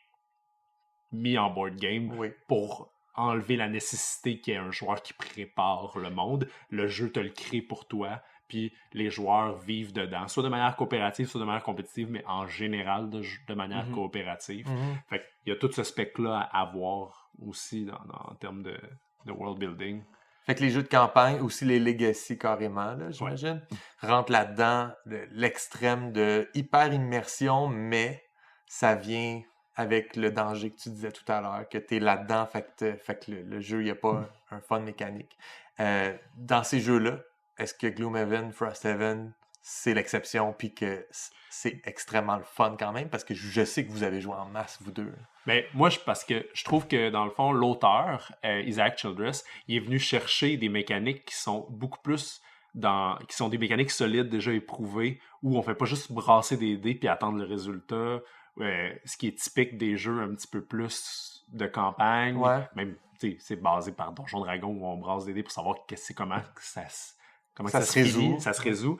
mis en board game Oui. pour enlever la nécessité qu'il y ait un joueur qui prépare le monde. Le jeu te le crée pour toi, puis les joueurs vivent dedans, soit de manière coopérative, soit de manière compétitive, mais en général de manière coopérative. Fait qu'il y a tout ce spectre-là à avoir aussi en termes de world building. Fait que les jeux de campagne, aussi les legacy carrément, là, j'imagine, rentrent là-dedans l'extrême de hyper immersion, mais ça vient avec le danger que tu disais tout à l'heure, que t'es là-dedans, fait que le jeu, il n'y a pas un fun mécanique. Dans ces jeux-là, est-ce que Gloomhaven, Frosthaven, c'est l'exception, puis que c'est extrêmement le fun quand même, parce que je sais que vous avez joué en masse, vous deux. Mais moi, parce que je trouve que, dans le fond, l'auteur, Isaac Childress, il est venu chercher des mécaniques qui sont beaucoup plus qui sont des mécaniques solides, déjà éprouvées, où on fait pas juste brasser des dés puis attendre le résultat, ce qui est typique des jeux un petit peu plus de campagne. Ouais. Même, tu sais, c'est basé par Donjon Dragon, où on brasse des dés pour savoir comment Ça se résout. finit, ça se résout.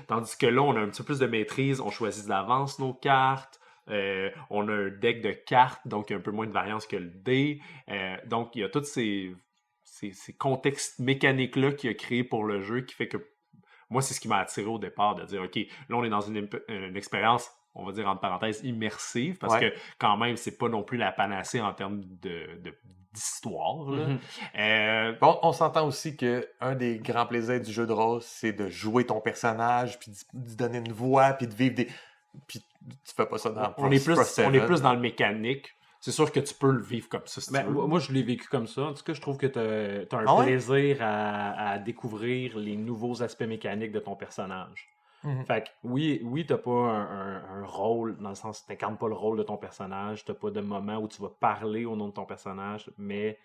Tandis que là, on a un petit peu plus de maîtrise, on choisit de l'avance nos cartes, on a un deck de cartes, donc il y a un peu moins de variance que le dé. Donc, il y a tous ces contextes mécaniques-là qu'il a créés pour le jeu qui fait que moi, c'est ce qui m'a attiré au départ, de dire, OK, là, on est dans une expérience, on va dire, entre parenthèses, immersive, parce que, quand même, c'est pas non plus la panacée en termes d'histoire, là. Bon, on s'entend aussi que un des grands plaisirs du jeu de rôle, c'est de jouer ton personnage, puis d'y donner une voix, puis de vivre des... Puis tu fais pas ça dans on est Seven. plus dans le mécanique. C'est sûr que tu peux le vivre comme ça, si tu veux. Moi, je l'ai vécu comme ça. En tout cas, je trouve que tu as un plaisir à découvrir les nouveaux aspects mécaniques de ton personnage. Fait que oui, t'as pas un rôle, dans le sens que t'incarnes pas le rôle de ton personnage, t'as pas de moment où tu vas parler au nom de ton personnage, mais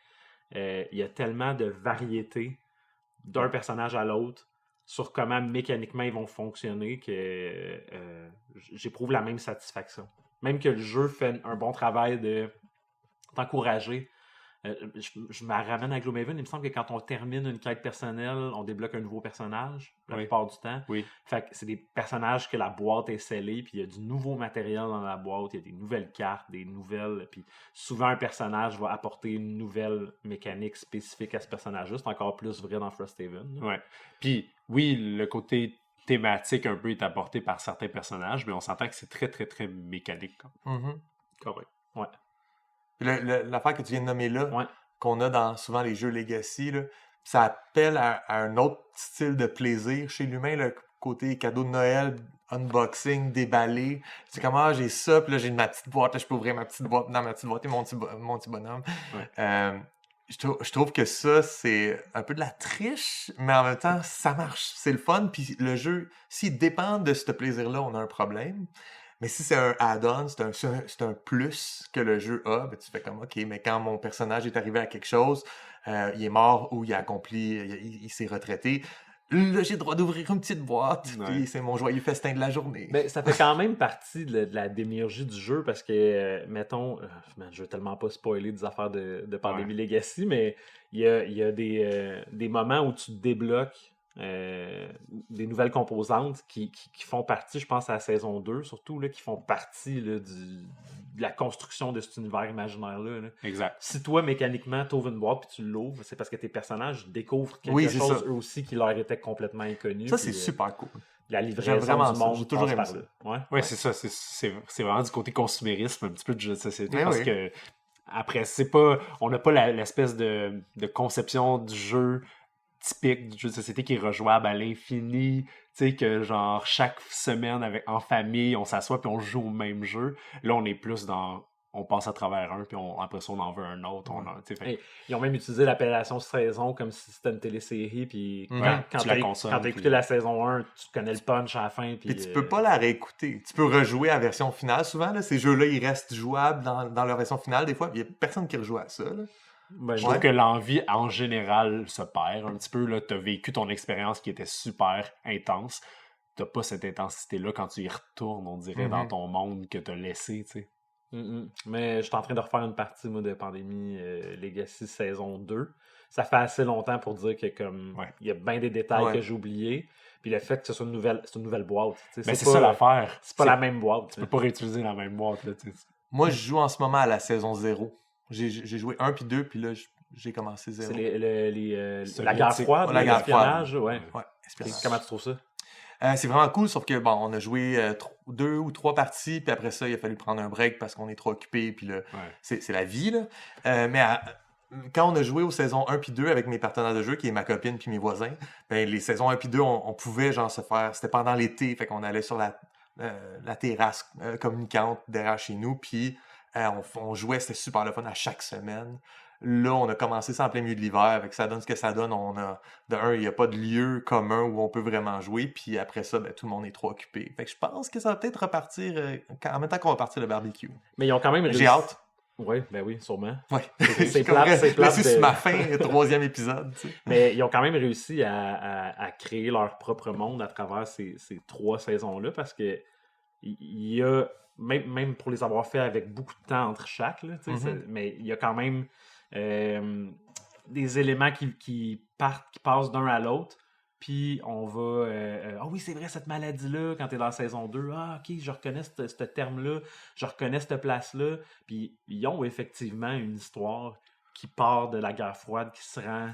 il y a tellement de variété d'un personnage à l'autre sur comment mécaniquement ils vont fonctionner que j'éprouve la même satisfaction. Même que le jeu fait un bon travail de t'encourager. Je me ramène à Gloomhaven, il me semble que quand on termine une quête personnelle, on débloque un nouveau personnage, la plupart du temps. Oui. Fait que c'est des personnages que la boîte est scellée, puis il y a du nouveau matériel dans la boîte, il y a des nouvelles cartes, des nouvelles, puis souvent un personnage va apporter une nouvelle mécanique spécifique à ce personnage-là. C'est encore plus vrai dans Frosthaven. Ouais. Puis oui, le côté thématique un peu est apporté par certains personnages, mais on s'entend que c'est très, très, très mécanique. Correct. Ouais. L'affaire que tu viens de nommer là, qu'on a dans souvent les jeux Legacy, là, ça appelle à un autre style de plaisir chez l'humain, le côté cadeau de Noël, unboxing, déballé. C'est comme, j'ai ça, puis là, j'ai ma petite boîte, là, je peux ouvrir ma petite boîte, dans ma petite boîte et mon petit bonhomme. Je trouve que ça, c'est un peu de la triche, mais en même temps, ça marche. C'est le fun, puis le jeu, s'il dépend de ce plaisir-là, on a un problème. Mais si c'est un add-on, c'est un plus que le jeu a, ben tu fais comme, OK, mais quand mon personnage est arrivé à quelque chose, il est mort ou il a accompli, il s'est retraité, là, j'ai le droit d'ouvrir une petite boîte, puis c'est mon joyeux festin de la journée. Mais ça fait quand même partie de la démiurgie du jeu, parce que, mettons, je veux tellement pas spoiler des affaires de Pandémie Legacy, mais il y a des moments où tu débloques des nouvelles composantes qui font partie, je pense à la saison 2 surtout, là, qui font partie là, de la construction de cet univers imaginaire-là. Là. Exact. Si toi, mécaniquement, tu ouvres une boîte puis tu l'ouvres, c'est parce que tes personnages découvrent quelque chose eux aussi qui leur était complètement inconnu. Ça, c'est super cool. La livraison du monde, j'ai toujours aimé ça. Ouais, c'est ça. C'est vraiment du côté consumérisme, un petit peu de jeu de société, parce que après, on n'a pas l'espèce de conception du jeu typique du jeu de société qui est rejouable à l'infini, tu sais, que genre chaque semaine en famille, on s'assoit puis on joue au même jeu. Là, on est plus dans... On passe à travers un, puis après ça, on en veut un autre. Ils ont même utilisé l'appellation saison comme si c'était une télésérie, puis quand tu as écouté la saison 1, tu connais le punch à la fin. Puis tu peux pas la réécouter. Tu peux rejouer à la version finale. Souvent, là, ces jeux-là, ils restent jouables dans leur version finale. Des fois, il y a personne qui rejoue à ça, là. Je trouve que l'envie, en général, se perd un petit peu. Tu as vécu ton expérience qui était super intense. Tu n'as pas cette intensité-là quand tu y retournes, on dirait, dans ton monde que tu as laissé. Tu sais. Mais je suis en train de refaire une partie moi, de Pandémie Legacy saison 2. Ça fait assez longtemps pour dire que comme il y a bien des détails que j'ai oubliés. Puis le fait que ce soit une nouvelle boîte. C'est ça l'affaire. C'est pas la même boîte. Tu peux pas réutiliser la même boîte. Là, moi, je joue en ce moment à la saison 0. J'ai joué 1 puis 2, puis là, j'ai commencé 0. C'est la guerre froide, l'espionnage. Ouais, espionnage. Comment tu trouves ça? C'est vraiment cool, sauf que, bon, on a joué 2 ou 3 parties, puis après ça, il a fallu prendre un break parce qu'on est trop occupé, puis là, c'est la vie, là. Mais quand on a joué aux saisons 1 puis 2 avec mes partenaires de jeu, qui est ma copine puis mes voisins, ben, les saisons 1 puis 2, on pouvait, genre, se faire... C'était pendant l'été, fait qu'on allait sur la terrasse communicante derrière chez nous, puis... on jouait, c'était super le fun à chaque semaine. Là, on a commencé ça en plein milieu de l'hiver, fait que ça donne ce que ça donne. Il n'y a pas de lieu commun où on peut vraiment jouer, puis après ça, ben, tout le monde est trop occupé. Fait que je pense que ça va peut-être repartir en même temps qu'on va partir le barbecue. Mais ils ont quand même J'ai hâte. Oui, ben oui, sûrement. Ouais. C'est plate. C'est ma fin, le 3e épisode. Tu sais. Mais ils ont quand même réussi à créer leur propre monde à travers ces 3 saisons-là, parce que il y a... Même pour les avoir fait avec beaucoup de temps entre chaque, là, mais il y a quand même des éléments qui passent d'un à l'autre, puis on va... Ah oui, c'est vrai, cette maladie-là, quand tu es dans la saison 2, ok, je reconnais ce terme-là, je reconnais cette place-là, puis ils ont effectivement une histoire qui part de la guerre froide, qui se rend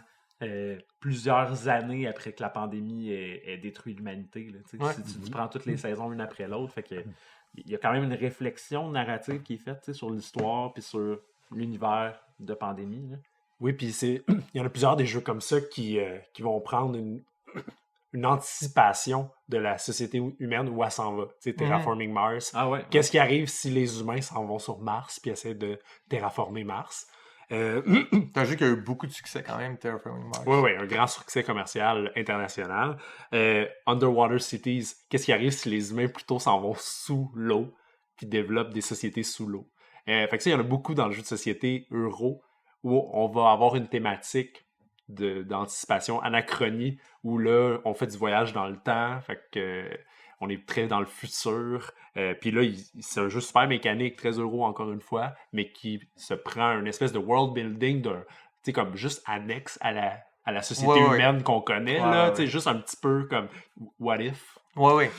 plusieurs années après que la pandémie ait détruit l'humanité. Là, Ouais. si tu prends toutes les saisons une après l'autre, fait que il y a quand même une réflexion narrative qui est faite sur l'histoire puis sur l'univers de pandémie. Là. Oui, puis il y en a plusieurs des jeux comme ça qui vont prendre une anticipation de la société humaine où elle s'en va. Tu sais, Terraforming Mars. Ah ouais. Qu'est-ce qui arrive si les humains s'en vont sur Mars puis essaient de terraformer Mars? C'est un jeu qui a eu beaucoup de succès quand même, Terraforming Mars. Oui, un grand succès commercial international. Underwater Cities, qu'est-ce qui arrive si les humains plutôt s'en vont sous l'eau puis développent des sociétés sous l'eau? Fait que ça, il y en a beaucoup dans le jeu de société euro où on va avoir une thématique d'anticipation, anachronie, où là, on fait du voyage dans le temps, fait que on est très dans le futur. Puis là, c'est un jeu super mécanique, très euro encore une fois, mais qui se prend une espèce de world building tu sais, comme juste annexe à la société humaine qu'on connaît, là, tu sais, juste un petit peu comme What If. Ouais.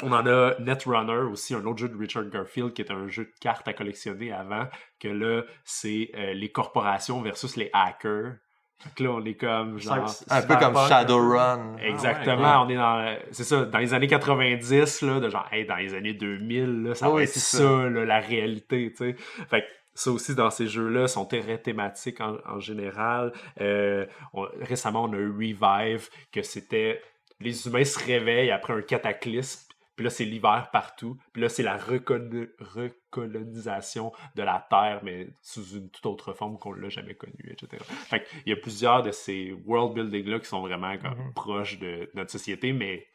On en a Netrunner aussi, un autre jeu de Richard Garfield qui est un jeu de cartes à collectionner avant, que là, c'est les corporations versus les hackers. Fait que là, on est comme genre... Un peu comme Shadowrun. Exactement, on est dans... C'est ça, dans les années 90, là, de genre, dans les années 2000, là, ça va être ça, là, la réalité, tu sais. Fait que ça aussi, dans ces jeux-là, sont très thématiques en général. Récemment, on a eu Revive, que c'était... Les humains se réveillent après un cataclysme, puis là, c'est l'hiver partout. Puis là, c'est la recolonisation de la Terre, mais sous une toute autre forme qu'on ne l'a jamais connue, etc. Fait qu'il y a plusieurs de ces world building-là qui sont vraiment comme proches de notre société, mais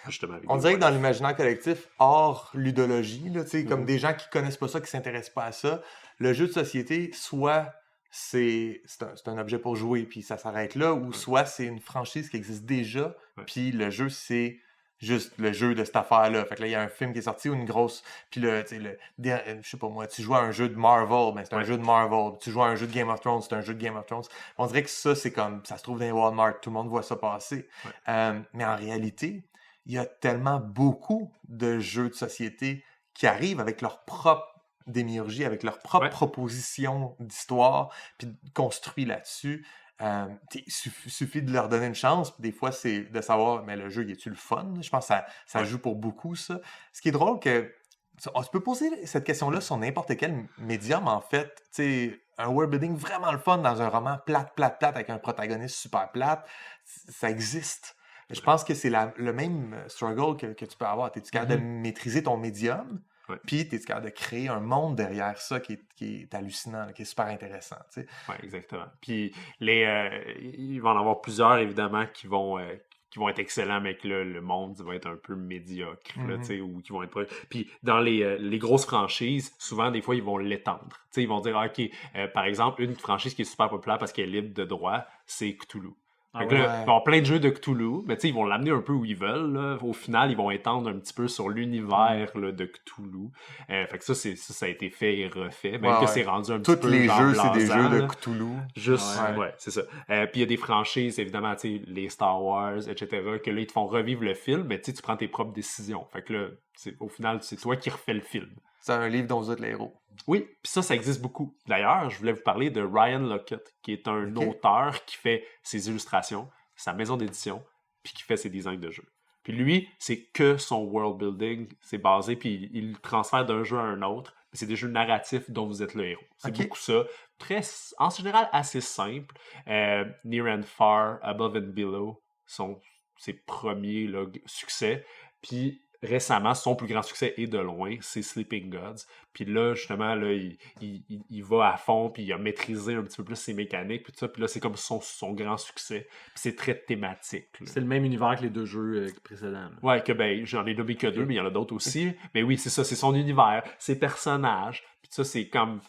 justement... On dirait que dans l'imaginaire collectif, hors ludologie, là, comme des gens qui connaissent pas ça, qui s'intéressent pas à ça, le jeu de société, soit c'est un objet pour jouer, puis ça s'arrête là, ou soit c'est une franchise qui existe déjà, puis le jeu, c'est juste le jeu de cette affaire-là. Fait que là, il y a un film qui est sorti ou une grosse... Puis je sais pas moi, tu joues à un jeu de Marvel, ben c'est un jeu de Marvel. Tu joues à un jeu de Game of Thrones, c'est un jeu de Game of Thrones. On dirait que ça, c'est comme... Ça se trouve dans les Walmart, tout le monde voit ça passer. Mais en réalité, il y a tellement beaucoup de jeux de société qui arrivent avec leur propre démiurgie, avec leur propre proposition d'histoire, puis construit là-dessus. Il suffit de leur donner une chance, puis des fois, c'est de savoir, mais le jeu, y est-tu le fun? Je pense que ça joue pour beaucoup, ça. Ce qui est drôle, que tu peux poser cette question-là sur n'importe quel médium, en fait. Tu sais, un world building vraiment le fun dans un roman plate, avec un protagoniste super plate, ça existe. Je pense que c'est le même struggle que tu peux avoir. Es-tu capable de maîtriser ton médium? Puis, tu es capable de créer un monde derrière ça qui est hallucinant, qui est super intéressant. Oui, exactement. Puis, il va en avoir plusieurs, évidemment, qui vont être excellents, mais que là, le monde va être un peu médiocre, là, ou qui vont être... Puis, dans les grosses franchises, souvent, des fois, ils vont l'étendre. Ils vont dire, OK, par exemple, une franchise qui est super populaire parce qu'elle est libre de droit, c'est Cthulhu. Là, il va y avoir plein de jeux de Cthulhu, mais ils vont l'amener un peu où ils veulent. Là. Au final, ils vont étendre un petit peu sur l'univers là, de Cthulhu. Fait que ça a été fait et refait. Même que c'est rendu un petit peu tous les jeux, c'est des jeux de là. Cthulhu. Juste, c'est ça. Puis il y a des franchises, évidemment, les Star Wars, etc., que là, ils te font revivre le film, mais tu prends tes propres décisions. Fait que là, au final, c'est toi qui refais le film. C'est un livre dont vous êtes les héros. Oui, puis ça existe beaucoup. D'ailleurs, je voulais vous parler de Ryan Lockett, qui est un auteur qui fait ses illustrations, sa maison d'édition, puis qui fait ses designs de jeux. Puis lui, c'est que son world building, c'est basé, puis il transfère d'un jeu à un autre. C'est des jeux narratifs dont vous êtes le héros. C'est beaucoup ça. En général, assez simple. Near and Far, Above and Below sont ses premiers succès. Puis récemment, son plus grand succès est de loin, c'est Sleeping Gods. Puis là, justement, là, il va à fond, puis il a maîtrisé un petit peu plus ses mécaniques, puis tout ça. Puis là, c'est comme son grand succès. Puis c'est très thématique. Là. C'est le même univers que les deux jeux précédents. Là. Ouais, que j'en ai nommé que 2, mais il y en a d'autres aussi. Mais oui, c'est ça, c'est son univers, ses personnages. Puis ça, c'est comme...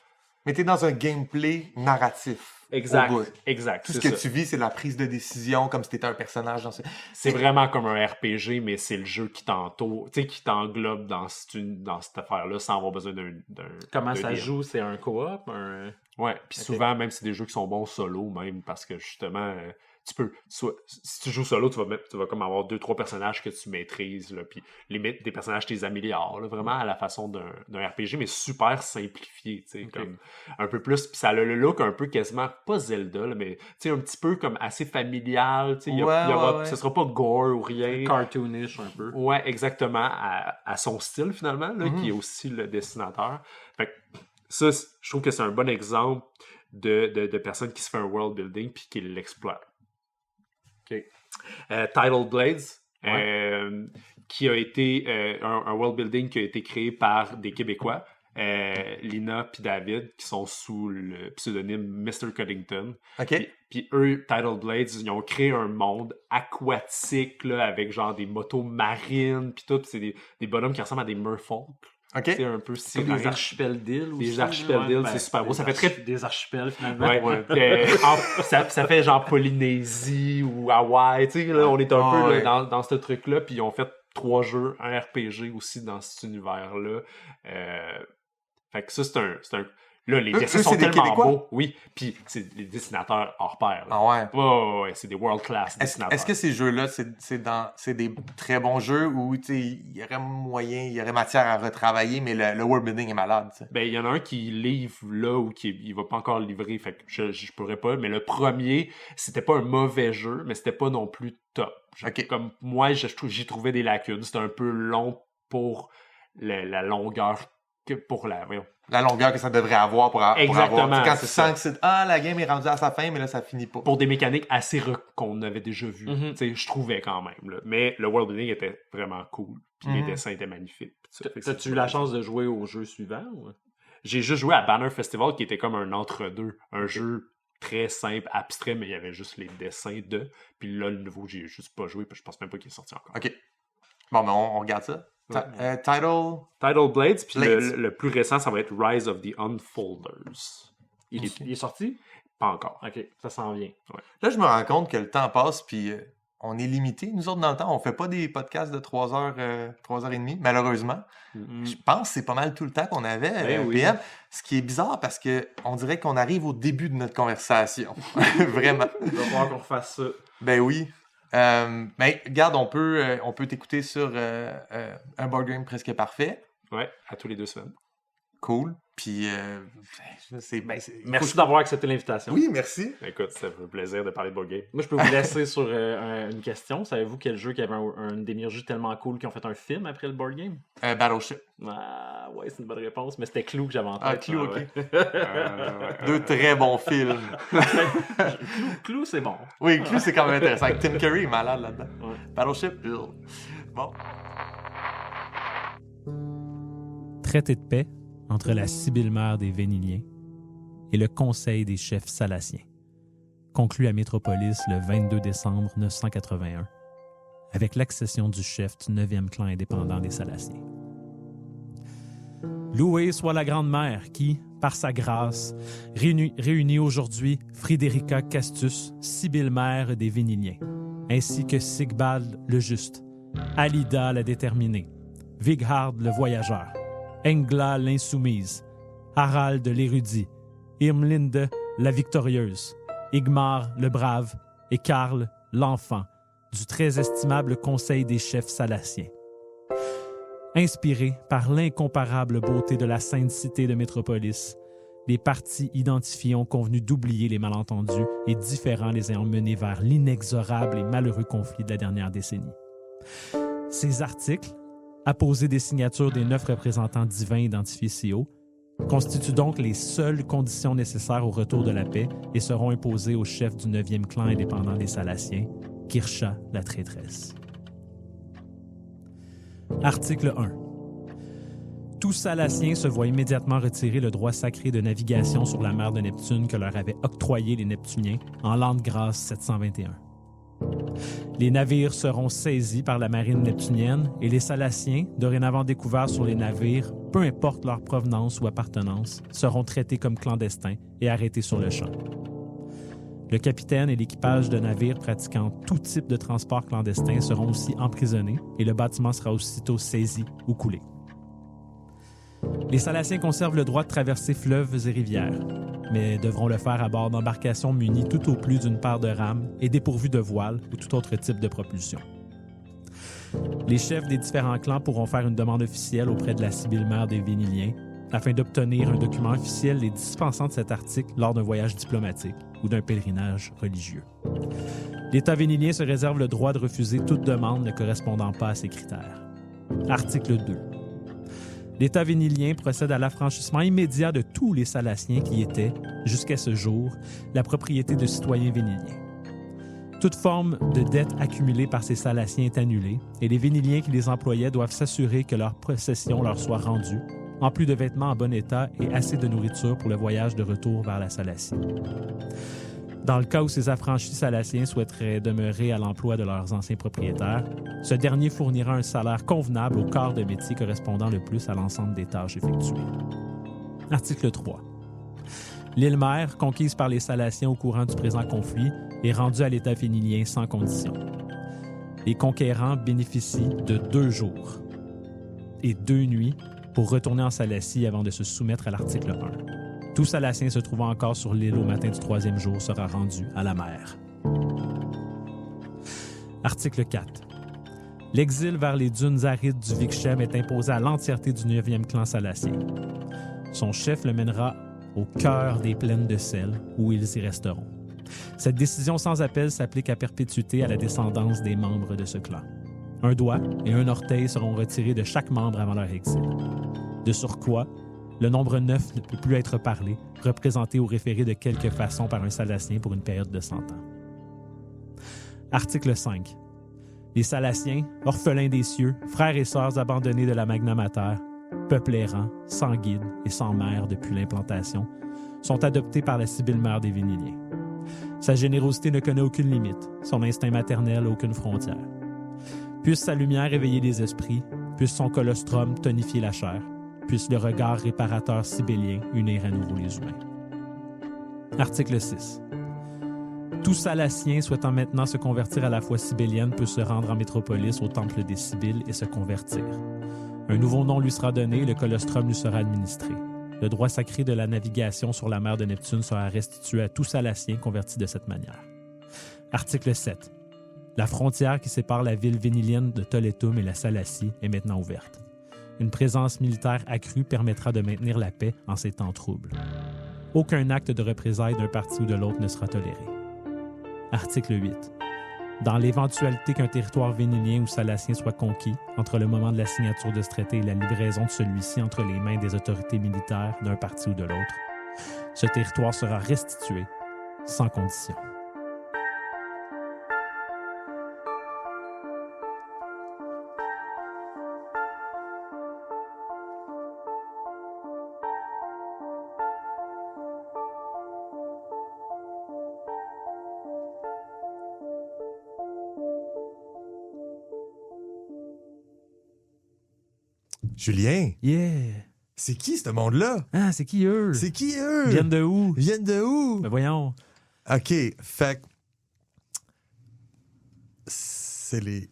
Mais t'es dans un gameplay narratif. Exact. Tout ce que tu vis, c'est la prise de décision, comme si t'étais un personnage dans ce... C'est vraiment comme un RPG, mais c'est le jeu qui t'entoure, tu sais, qui t'englobe dans cette affaire-là sans avoir besoin d'un Comment ça joue? C'est un co-op? Ouais, puis souvent, même c'est des jeux qui sont bons solo, même, parce que justement, si tu joues solo, tu vas comme avoir 2-3 personnages que tu maîtrises, là, puis limite des personnages tu les améliores, là, vraiment à la façon d'un RPG, mais super simplifié, tu sais, comme un peu plus, puis ça a le look un peu quasiment, pas Zelda, là, mais tu sais, un petit peu comme assez familial, tu sais, ce sera pas gore ou rien. Cartoonish un peu. Ouais, exactement, à son style finalement, là, qui est aussi le dessinateur. Fait que ça, je trouve que c'est un bon exemple de personnes qui se fait un world building puis qui l'exploitent. OK. Tidal Blades, qui a été un world building qui a été créé par des Québécois, Lina puis David, qui sont sous le pseudonyme Mr. Cuddington. OK. Puis eux, Tidal Blades, ils ont créé un monde aquatique là, avec genre des motos marines puis tout. Puis c'est des bonhommes qui ressemblent à des merfolk. OK. C'est un peu C'est des archipels d'îles aussi. Des archipels d'îles, c'est super beau. Ça fait très... Des archipels, finalement. Ouais. Ça fait genre Polynésie ou Hawaï, tu sais, là, on est un peu là, dans ce truc-là, puis ils ont fait 3 jeux, un RPG aussi dans cet univers-là. Fait que ça, c'est un... Là, les dessins sont tellement beaux. Oui, puis c'est des dessinateurs hors pair. Là. Ah ouais? Ouais, c'est des world-class dessinateurs. Est-ce que ces jeux-là, c'est des très bons jeux où il y aurait matière à retravailler, mais le world building est malade? T'sais. Ben, il y en a un qui livre là ou il va pas encore livrer, fait que je pourrais pas. Mais le premier, c'était pas un mauvais jeu, mais c'était pas non plus top. Okay. Comme moi, j'y trouvais des lacunes. C'était un peu long pour la longueur pour la longueur que ça devrait avoir pour exactement, avoir. Quand tu sens que la game est rendue à sa fin, mais là, ça finit pas. Pour des mécaniques assez qu'on avait déjà vues. Je trouvais quand même. Là. Mais le world building était vraiment cool. Puis les dessins étaient magnifiques. T'as-tu eu la chance de jouer au jeu suivant? Ou? J'ai juste joué à Banner Festival, qui était comme un entre-deux. Un jeu très simple, abstrait, mais il y avait juste les dessins de. Puis là, le nouveau, j'ai juste pas joué, puis je pense même pas qu'il est sorti encore. OK. Bon, ben on regarde ça. Tidal Blades, puis le plus récent, ça va être Rise of the Unfolders. Il est sorti? Pas encore. OK, ça s'en vient. Ouais. Là, je me rends compte que le temps passe, puis on est limité. Nous autres, dans le temps, on fait pas des podcasts de 3 heures, 3 heures et demie, malheureusement. Je pense que c'est pas mal tout le temps qu'on avait, PM. Ce qui est bizarre, parce que on dirait qu'on arrive au début de notre conversation. Vraiment. Il va falloir qu'on refasse ça. Ben oui. Mais regarde, on peut t'écouter sur un board game presque parfait. Ouais, à tous les 2 semaines. Cool. Puis, merci d'avoir accepté l'invitation. Oui, merci. Écoute, ça fait plaisir de parler de board game. Moi, je peux vous laisser sur une question. Savez-vous quel jeu qui avait un d'énergie tellement cool qu'ils ont fait un film après le board game? Battleship. Ah, ouais, c'est une bonne réponse, mais c'était Clou que j'avais en tête. Ah, Clou, OK. 2 très bons films. Clou, c'est bon. Oui, Clou, c'est quand même intéressant. Avec Tim Curry, malade là-dedans. Ouais. Battleship, bon. Traité de paix entre la Sibylle-mère des Véniliens et le Conseil des chefs salaciens, conclu à Métropolis le 22 décembre 981, avec l'accession du chef du 9e clan indépendant des Salaciens. Louée soit la Grande-Mère qui, par sa grâce, réunit aujourd'hui Friderica Castus, Sibylle-mère des Véniliens, ainsi que Sigbald le Juste, Alida la Déterminée, Wighard le Voyageur, Engla l'insoumise, Harald l'érudit, Irmlinde la victorieuse, Igmar le brave et Karl l'enfant du très estimable Conseil des chefs salaciens. Inspirés par l'incomparable beauté de la sainte cité de Métropolis, les partis identifiés ont convenu d'oublier les malentendus et différends les ayant menés vers l'inexorable et malheureux conflit de la dernière décennie. Ces articles, apposés des signatures des 9 représentants divins identifiés ci haut, constituent donc les seules conditions nécessaires au retour de la paix et seront imposées au chef du 9e clan indépendant des Salaciens, Kirsha la traîtresse. Article 1. Tout Salacien se voit immédiatement retirer le droit sacré de navigation sur la mer de Neptune que leur avaient octroyé les Neptuniens en l'an de grâce 721. Les navires seront saisis par la marine neptunienne et les Salaciens, dorénavant découverts sur les navires, peu importe leur provenance ou appartenance, seront traités comme clandestins et arrêtés sur le champ. Le capitaine et l'équipage de navires pratiquant tout type de transport clandestin seront aussi emprisonnés et le bâtiment sera aussitôt saisi ou coulé. Les Salaciens conservent le droit de traverser fleuves et rivières. mais devront le faire à bord d'embarcations munies tout au plus d'une paire de rames et dépourvues de voiles ou tout autre type de propulsion. Les chefs des différents clans pourront faire une demande officielle auprès de la Sibylle mère des Véniliens afin d'obtenir un document officiel les dispensant de cet article lors d'un voyage diplomatique ou d'un pèlerinage religieux. L'État vénilien se réserve le droit de refuser toute demande ne correspondant pas à ces critères. Article 2. L'État vénilien procède à l'affranchissement immédiat de tous les Salaciens qui étaient, jusqu'à ce jour, la propriété de citoyens véniliens. Toute forme de dette accumulée par ces Salaciens est annulée et les Véniliens qui les employaient doivent s'assurer que leur possession leur soit rendue, en plus de vêtements en bon état et assez de nourriture pour le voyage de retour vers la Salacie. Dans le cas où ces affranchis Salaciens souhaiteraient demeurer à l'emploi de leurs anciens propriétaires, ce dernier fournira un salaire convenable au corps de métier correspondant le plus à l'ensemble des tâches effectuées. Article 3. L'île mère, conquise par les Salaciens au courant du présent conflit, est rendue à l'État vénilien sans condition. Les conquérants bénéficient de 2 jours et 2 nuits pour retourner en Salacie avant de se soumettre à l'article 1. Tout Salacien se trouvant encore sur l'île au matin du 3e jour sera rendu à la mer. Article 4. L'exil vers les dunes arides du Vikchem est imposé à l'entièreté du 9e clan salacien. Son chef le mènera au cœur des plaines de sel, où ils y resteront. Cette décision sans appel s'applique à perpétuité à la descendance des membres de ce clan. Un doigt et un orteil seront retirés de chaque membre avant leur exil. De surcroît, le nombre 9 ne peut plus être parlé, représenté ou référé de quelque façon par un Salacien pour une période de 100 ans. Article 5. Les Salaciens, orphelins des cieux, frères et sœurs abandonnés de la Magna Mater, peuple errant, sans guide et sans mère depuis l'implantation, sont adoptés par la Sibylle mère des Véniliens. Sa générosité ne connaît aucune limite, son instinct maternel aucune frontière. Puisse sa lumière éveiller les esprits, puisse son colostrum tonifier la chair, puisse le regard réparateur sibélien unir à nouveau les humains. Article 6. Tout Salacien souhaitant maintenant se convertir à la foi sibélienne peut se rendre en métropolis au temple des Sibylles et se convertir. Un nouveau nom lui sera donné et le colostrum lui sera administré. Le droit sacré de la navigation sur la mer de Neptune sera restitué à tout Salacien converti de cette manière. Article 7. La frontière qui sépare la ville vénilienne de Toletum et la Salacie est maintenant ouverte. Une présence militaire accrue permettra de maintenir la paix en ces temps troubles. Aucun acte de représailles d'un parti ou de l'autre ne sera toléré. Article 8. Dans l'éventualité qu'un territoire vénilien ou salacien soit conquis, entre le moment de la signature de ce traité et la livraison de celui-ci entre les mains des autorités militaires d'un parti ou de l'autre, ce territoire sera restitué sans condition. Julien, Yeah! c'est qui ce monde-là? Ah, c'est qui eux? C'est qui eux? Ils viennent de où? Ils viennent de où? Ben voyons. OK, fait que c'est les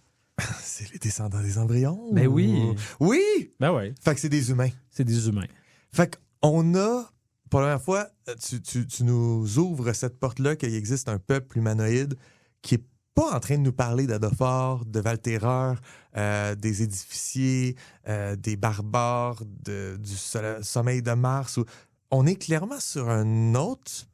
descendants des embryons? Ben oui. Oui! Ben ouais, Fait que c'est des humains. c'est des humains. Fait qu'on a, pour la première fois, tu nous ouvres cette porte-là qu'il existe un peuple humanoïde qui est pas en train de nous parler d'Adophor, de Valterreur, des édificiers, des barbares, du sommeil de Mars. On est clairement sur un autre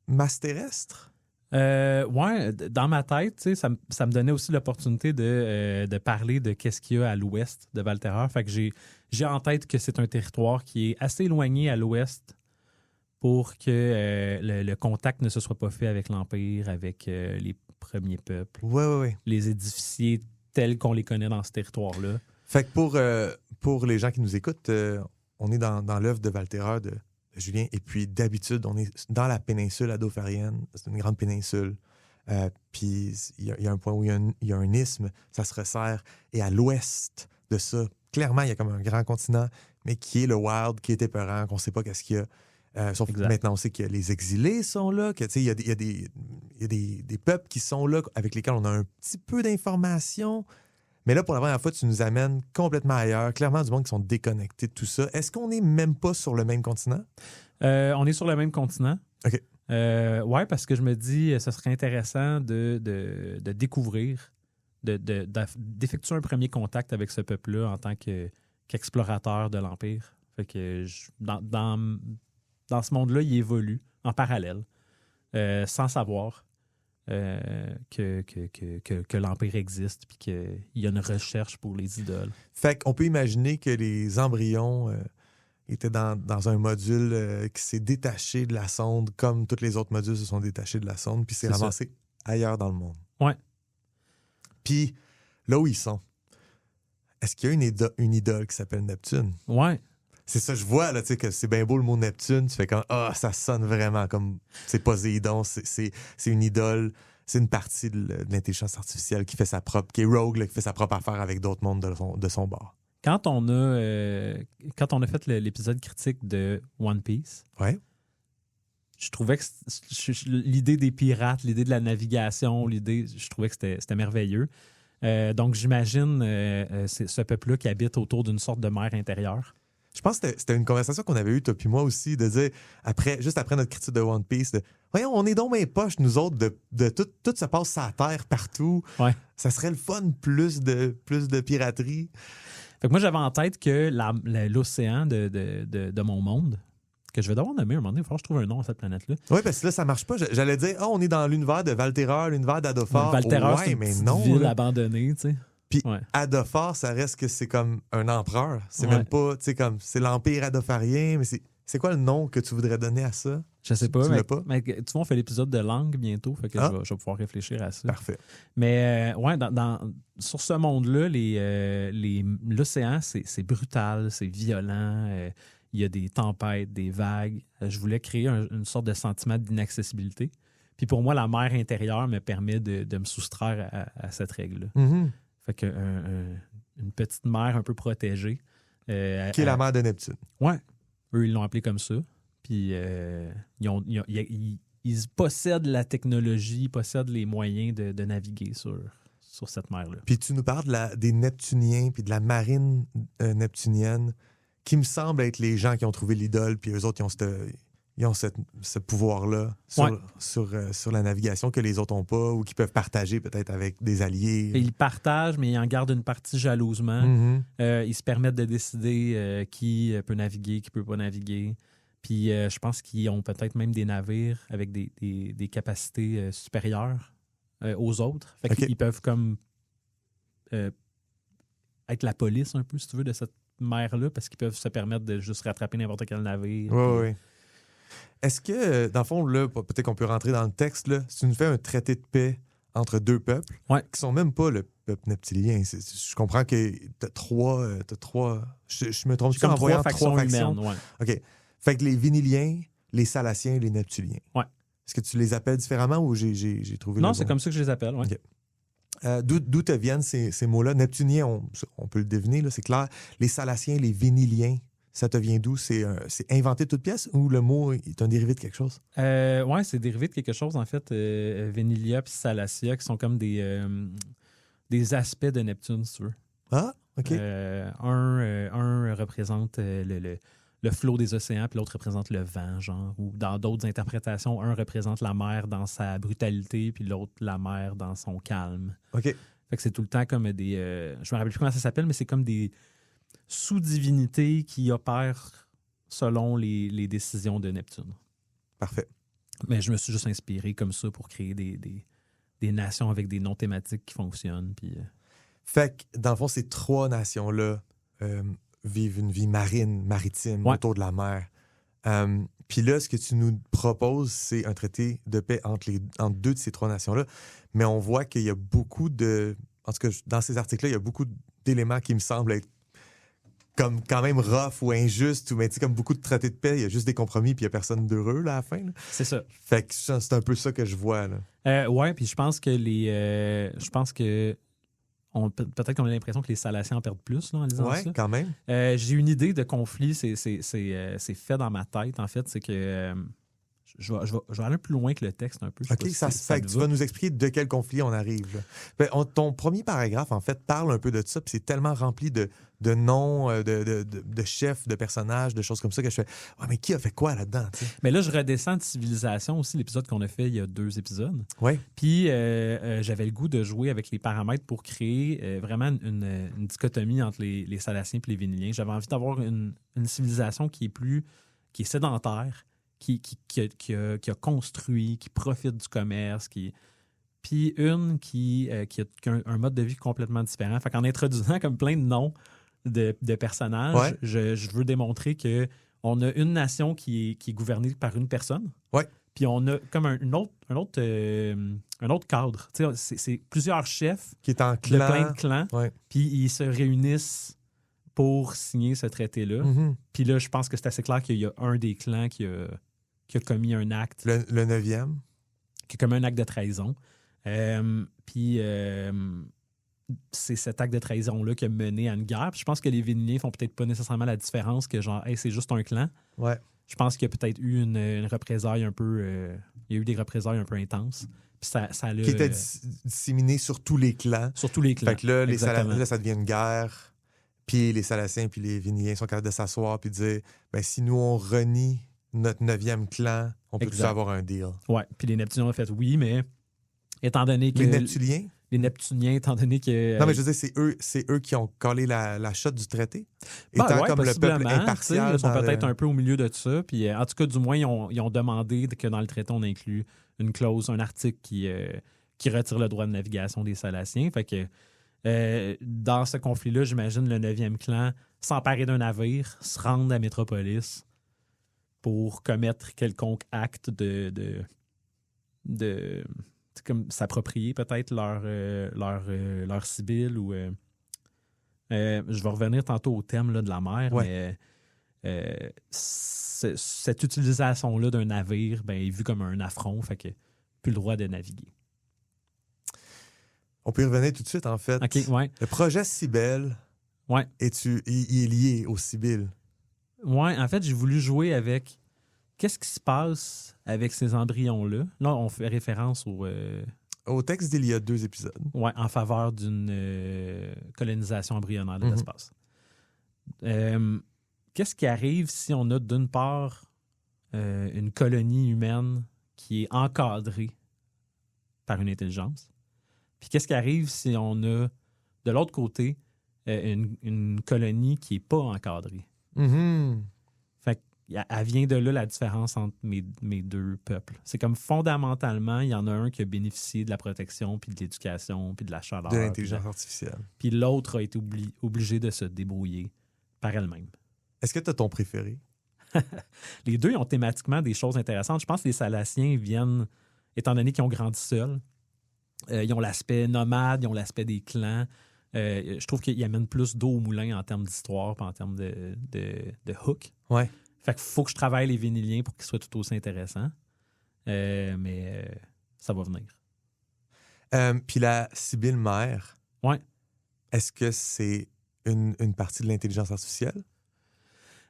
masse terrestre. Ouais, dans ma tête, tu sais, ça me donnait aussi l'opportunité de parler de qu'est-ce qu'il y a à l'ouest de Valterreur. Fait que j'ai en tête que c'est un territoire qui est assez éloigné à l'ouest pour que le contact ne se soit pas fait avec l'Empire, avec les premiers peuples, Ouais. les édificiers tels qu'on les connaît dans ce territoire-là. Fait que pour les gens qui nous écoutent, on est dans l'œuvre de Valterreur de Julien. Et puis, d'habitude, on est dans la péninsule adofarienne. C'est une grande péninsule. Puis, il y a un point où il y a un isthme. Ça se resserre. Et à l'ouest de ça, clairement, il y a comme un grand continent, mais qui est le wild, qui est épeurant, qu'on ne sait pas qu'est-ce qu'il y a. Sauf que maintenant, on sait que les exilés sont là, qu'il y a des peuples qui sont là, avec lesquels on a un petit peu d'informations, Mais là, pour la première fois, tu nous amènes complètement ailleurs. Clairement, du monde qui sont déconnectés de tout ça. Est-ce qu'on n'est même pas sur le même continent? On est sur le même continent. OK. Oui, parce que je me dis, ce serait intéressant de découvrir, d'effectuer un premier contact avec ce peuple-là en tant qu'explorateur de l'Empire. Fait que dans ce monde-là, il évolue en parallèle, sans savoir que l'Empire existe puis qu'il y a une recherche pour les idoles. Fait qu'on peut imaginer que les embryons étaient dans un module qui s'est détaché de la sonde, comme tous les autres modules se sont détachés de la sonde, puis c'est ramassé ailleurs dans le monde. Ouais. Puis, là où ils sont, est-ce qu'il y a une idole qui s'appelle Neptune? Ouais. C'est ça, je vois, là, tu sais, que c'est bien beau le mot Neptune. Tu fais comme, ça sonne vraiment comme, c'est Poséidon, c'est une idole, c'est une partie de l'intelligence artificielle qui fait sa propre, qui est rogue, là, qui fait sa propre affaire avec d'autres mondes de son bord. Quand on a fait l'épisode critique de One Piece, Ouais. je trouvais que l'idée des pirates, l'idée de la navigation, je trouvais que c'était merveilleux. Donc, j'imagine ce peuple-là qui habite autour d'une sorte de mer intérieure. Je pense que c'était une conversation qu'on avait eue, toi puis moi aussi, de dire, juste après notre critique de One Piece, voyons, on est dans mes poches, nous autres, de tout se passe sur la terre partout. Ouais. Ça serait le fun, plus de piraterie. Fait que moi, j'avais en tête que l'océan de mon monde, que je vais devoir nommer un moment donné, il va falloir que je trouve un nom à cette planète-là. Oui, parce que là, ça marche pas. J'allais dire, on est dans l'univers de Valterra, l'univers d'Adophar. Valterra, ouais, c'est une mais petite non, ville là. abandonnée, tu sais. Puis Ouais. Adophar, ça reste que c'est comme un empereur. C'est Ouais. même pas, tu sais, comme, c'est l'Empire adopharien, mais c'est quoi le nom que tu voudrais donner à ça? Je sais pas, Tu l'as pas? mais tu vois, on fait l'épisode de langue bientôt, fait que je vais pouvoir réfléchir à ça. Parfait. Mais ouais, sur ce monde-là, l'océan, c'est brutal, c'est violent. Il y a des tempêtes, des vagues. Je voulais créer une sorte de sentiment d'inaccessibilité. Puis pour moi, la mer intérieure me permet de me soustraire à cette règle-là. Mhm. Fait que une petite mer un peu protégée. Qui est la mer de Neptune. Ouais. Eux, ils l'ont appelé comme ça. Puis ils possèdent la technologie, ils possèdent les moyens de naviguer sur cette mer-là. Puis tu nous parles des Neptuniens, puis de la marine neptunienne, qui me semble être les gens qui ont trouvé l'idole, puis eux autres, ils ont ce pouvoir-là sur la navigation que les autres n'ont pas, ou qui peuvent partager peut-être avec des alliés. Et ils partagent, mais ils en gardent une partie jalousement. Mhm. Ils se permettent de décider qui peut naviguer, qui peut pas naviguer. Puis je pense qu'ils ont peut-être même des navires avec des capacités supérieures aux autres. Fait qu'ils peuvent comme être la police un peu, si tu veux, de cette mer-là, parce qu'ils peuvent se permettre de juste rattraper n'importe quel navire. Oui. Est-ce que, dans le fond, là, peut-être qu'on peut rentrer dans le texte, là, si tu nous fais un traité de paix entre deux peuples, qui sont même pas le peuple neptilien, je comprends que t'as trois. Je me trompe-tu en voyant trois factions? Humaines, ouais. OK. Fait que les Viniliens, les Salaciens et les Neptuliens. Ouais. Est-ce que tu les appelles différemment ou j'ai trouvé Non, le c'est bon? comme ça que je les appelle, ouais. OK. D'où te viennent ces mots-là? Neptunien, on peut le deviner, là, c'est clair. Les Salaciens, les Viniliens, ça te vient d'où? C'est inventé de toute pièce ou le mot est un dérivé de quelque chose? Oui, c'est dérivé de quelque chose, en fait. Vénilia puis Salacia, qui sont comme des aspects de Neptune, si tu veux. Ah, OK. Un représente le flot des océans, puis l'autre représente le vent, genre. Ou dans d'autres interprétations, un représente la mer dans sa brutalité, puis l'autre la mer dans son calme. OK. Fait que c'est tout le temps comme des... je me rappelle plus comment ça s'appelle, mais c'est comme des sous-divinités qui opèrent selon les décisions de Neptune. Parfait. Mais je me suis juste inspiré comme ça pour créer des nations avec des noms thématiques qui fonctionnent. Puis, Fait que, dans le fond, ces trois nations-là vivent une vie maritime, autour de la mer. Puis là, ce que tu nous proposes, c'est un traité de paix entre deux de ces trois nations-là. Mais on voit qu'il y a beaucoup de... En tout cas, dans ces articles-là, il y a beaucoup d'éléments qui me semblent être comme quand même rough ou injuste, ou comme beaucoup de traités de paix, il y a juste des compromis puis il n'y a personne d'heureux là, à la fin. Là. c'est ça. Fait que c'est un peu ça que je vois. Là. Ouais, puis je pense que peut-être qu'on a l'impression que les Salaciens en perdent plus là, en lisant ça. Ouais, quand même. J'ai une idée de conflit, c'est fait dans ma tête, en fait. C'est que je vais aller plus loin que le texte un peu. Je sais OK, pas si ça, ça fait te que tu va. vas nous expliquer de quel conflit on arrive. Là. Ben, ton premier paragraphe, en fait, parle un peu de ça, puis c'est tellement rempli de noms, de chefs, de personnages, de choses comme ça que je fais « Ouais, mais qui a fait quoi là-dedans? » tu sais? Mais là, je redescends de Civilisation aussi, l'épisode qu'on a fait il y a 2 épisodes. Ouais. Puis, j'avais le goût de jouer avec les paramètres pour créer vraiment une dichotomie entre les Salaciens et les Véniliens. J'avais envie d'avoir une civilisation qui est sédentaire, qui a construit, qui profite du commerce, puis une qui a un mode de vie complètement différent. Fait qu'en introduisant comme plein de noms de personnages, Ouais. je veux démontrer que on a une nation qui est gouvernée par une personne. Ouais. Puis on a comme un autre cadre. Tu sais, c'est plusieurs chefs Qui est en de clan. plein de clans. Ouais. Puis ils se réunissent pour signer ce traité-là. Mhm. Puis là, je pense que c'est assez clair qu'il y a un des clans qui a commis un acte, Le 9e. qui a commis un acte de trahison. Puis c'est cet acte de trahison-là qui a mené à une guerre. Puis je pense que les Véniliens font peut-être pas nécessairement la différence que genre, hey, c'est juste un clan. Ouais. Je pense qu'il y a peut-être eu une représaille un peu. Il y a eu des représailles un peu intenses. Puis ça l'a. Qui était disséminé sur tous les clans. sur tous les clans. Fait que là, Exactement. là, ça devient une guerre. Puis les Salaciens puis les Véniliens sont capables de s'asseoir puis de dire ben, si nous, on renie notre 9e clan, on peut tous Exact. avoir un deal. Ouais. Puis les Neptuniens ont fait oui, mais étant donné que. Les Neptuliens? Les Neptuniens, étant donné que. Non, mais je veux dire, c'est eux qui ont collé la shot du traité. Ben Étant ouais, comme le peuple possiblement, impartial. ils sont dans peut-être le- un peu au milieu de ça. Puis, en tout cas, du moins, ils ont demandé que dans le traité, on inclue une clause, un article qui retire le droit de navigation des Salaciens. Fait que dans ce conflit-là, j'imagine le 9e clan s'emparer d'un navire, se rendre à Métropolis pour commettre quelconque acte de c'est comme s'approprier peut-être leur sibylle ou je vais revenir tantôt au thème là, de la mer, Ouais. mais cette utilisation-là d'un navire ben, est vue comme un affront, fait que plus le droit de naviguer. On peut y revenir tout de suite, en fait. OK, ouais. Le projet Cybèle, Ouais. il est lié au Sibylle. Ouais, en fait, j'ai voulu jouer avec qu'est-ce qui se passe avec ces embryons-là. Là, on fait référence Au texte d'il y a 2 épisodes. ouais, en faveur d'une colonisation embryonnaire de Mhm. l'espace. Qu'est-ce qui arrive si on a d'une part une colonie humaine qui est encadrée par une intelligence? Puis qu'est-ce qui arrive si on a de l'autre côté une colonie qui n'est pas encadrée? Mhm. Fait qu'elle vient de là la différence entre mes 2 peuples. C'est comme fondamentalement, il y en a un qui a bénéficié de la protection, puis de l'éducation, puis de la chaleur. De l'intelligence artificielle. Puis l'autre a été obligé de se débrouiller par elle-même. Est-ce que tu as ton préféré? Les 2 ils ont thématiquement des choses intéressantes. Je pense que les Salaciens viennent, étant donné qu'ils ont grandi seuls, ils ont l'aspect nomade, ils ont l'aspect des clans. Je trouve qu'ils amènent plus d'eau au moulin en termes d'histoire et en termes de hook. Ouais. Fait qu'il faut que je travaille les Véniliens pour qu'ils soient tout aussi intéressants. Mais ça va venir. Puis la Sibylle mère, Ouais. est-ce que c'est une partie de l'intelligence artificielle?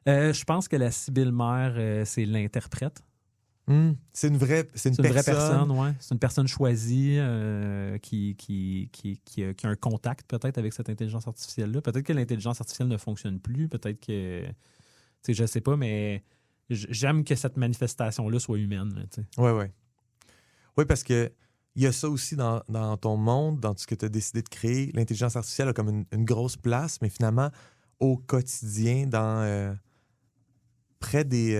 Je pense que la Sibylle mère, c'est l'interprète. C'est une vraie C'est une vraie personne, ouais. C'est une personne choisie qui a un contact peut-être avec cette intelligence artificielle-là. Peut-être que l'intelligence artificielle ne fonctionne plus. Peut-être que... Tu sais, je sais pas, mais j'aime que cette manifestation-là soit humaine. Là, tu sais. Oui. Oui, parce que il y a ça aussi dans ton monde, dans ce que tu as décidé de créer. L'intelligence artificielle a comme une grosse place, mais finalement, au quotidien, près des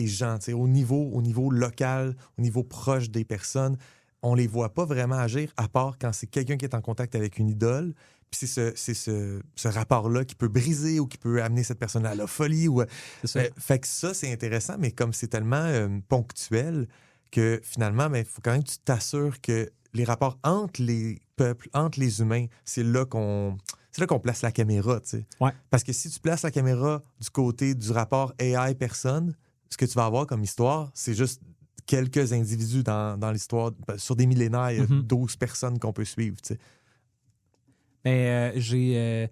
gens, tu sais, au niveau local, au niveau proche des personnes, on les voit pas vraiment agir, à part quand c'est quelqu'un qui est en contact avec une idole. Puis c'est ce rapport-là qui peut briser ou qui peut amener cette personne à la folie. C'est ça. Fait que ça, c'est intéressant, mais comme c'est tellement ponctuel que finalement, il faut quand même que tu t'assures que les rapports entre les peuples, entre les humains, c'est là qu'on place la caméra, tu sais. Ouais. Parce que si tu places la caméra du côté du rapport AI-personne, ce que tu vas avoir comme histoire, c'est juste quelques individus dans l'histoire. Sur des millénaires, il y a 12 personnes qu'on peut suivre, tu sais. Mais j'ai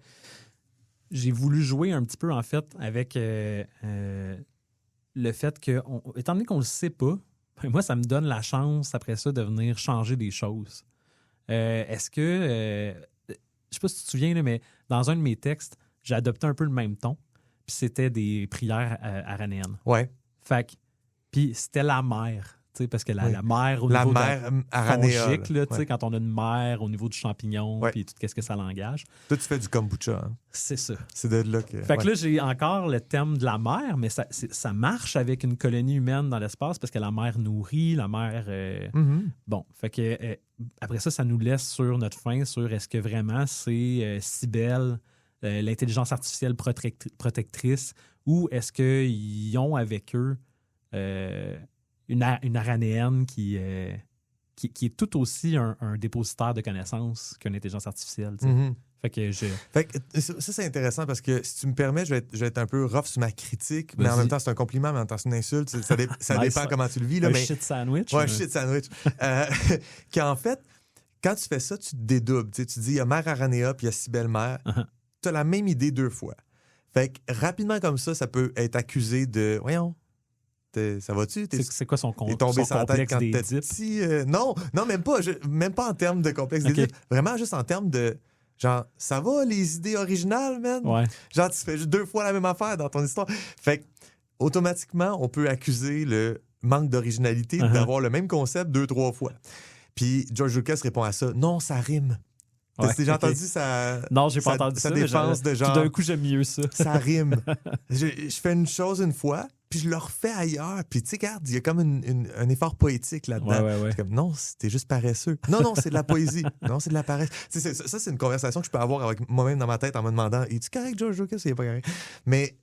voulu jouer un petit peu, en fait, avec le fait que, étant donné qu'on le sait pas, ben moi, ça me donne la chance, après ça, de venir changer des choses. Est-ce que... je sais pas si tu te souviens, là, mais dans un de mes textes, j'ai adopté un peu le même ton. Puis c'était des prières aranéennes. Ouais. Fait que... Puis c'était la mer. Parce que Oui. la mer au La niveau mer aranéa. fongique, là, Ouais. quand on a une mer au niveau du champignon, Ouais. puis tout ce que ça l'engage. Toi, tu fais du kombucha. Hein? C'est ça. C'est de là que. Fait que là, j'ai encore le thème de la mer, mais ça marche avec une colonie humaine dans l'espace parce que la mer nourrit, la mer... Mhm. Bon, fait que après ça nous laisse sur notre fin sur est-ce que vraiment c'est si belle l'intelligence artificielle protectrice ou est-ce qu'ils ont avec eux une aranéenne qui est tout aussi un dépositaire de connaissances qu'une intelligence artificielle. Tu sais. Mhm. Fait que Fait que ça, c'est intéressant parce que si tu me permets, je vais être un peu rough sur ma critique, mais en Vas-y. même temps, c'est un compliment, mais en même temps, c'est une insulte. Ça Nice. dépend comment tu le vis. Là, un mais... shit sandwich. Ouais, un shit sandwich. Qu'en fait, quand tu fais ça, tu te dédoubles. Tu sais, tu dis, il y a Mère Aranea puis il y a Cybèle Mère. Uh-huh. Tu as la même idée 2 fois. Fait que rapidement comme ça peut être accusé de. Voyons, ça va-tu? C'est quoi son, T'es tombé son sur la tête complexe quand des t'étais dips? petit. Non, même pas. Même pas en termes de complexe Ok. des dips. Vraiment juste en termes de. Genre, ça va les idées originales, man? Ouais. Genre, tu fais juste 2 fois la même affaire dans ton histoire. Fait que, automatiquement, on peut accuser le manque d'originalité Uh-huh. d'avoir le même concept 2-3 fois. Puis George Lucas répond à ça. Non, ça rime. Ouais, T'as déjà ok. entendu ça? Non, j'ai pas entendu ça. Sa mais défense de tout genre, d'un coup, j'aime mieux ça. ça rime. je fais une chose une fois, puis je le refais ailleurs. Puis tu sais, regarde, il y a comme un effort poétique là-dedans. Ouais. C'est comme, non, t'es juste paresseux. Non, c'est de la poésie. Non, c'est de la paresse. Tu sais, ça, c'est une conversation que je peux avoir avec moi-même dans ma tête en me demandant, es-tu correct, George Lucas? Il est pas correct. Mais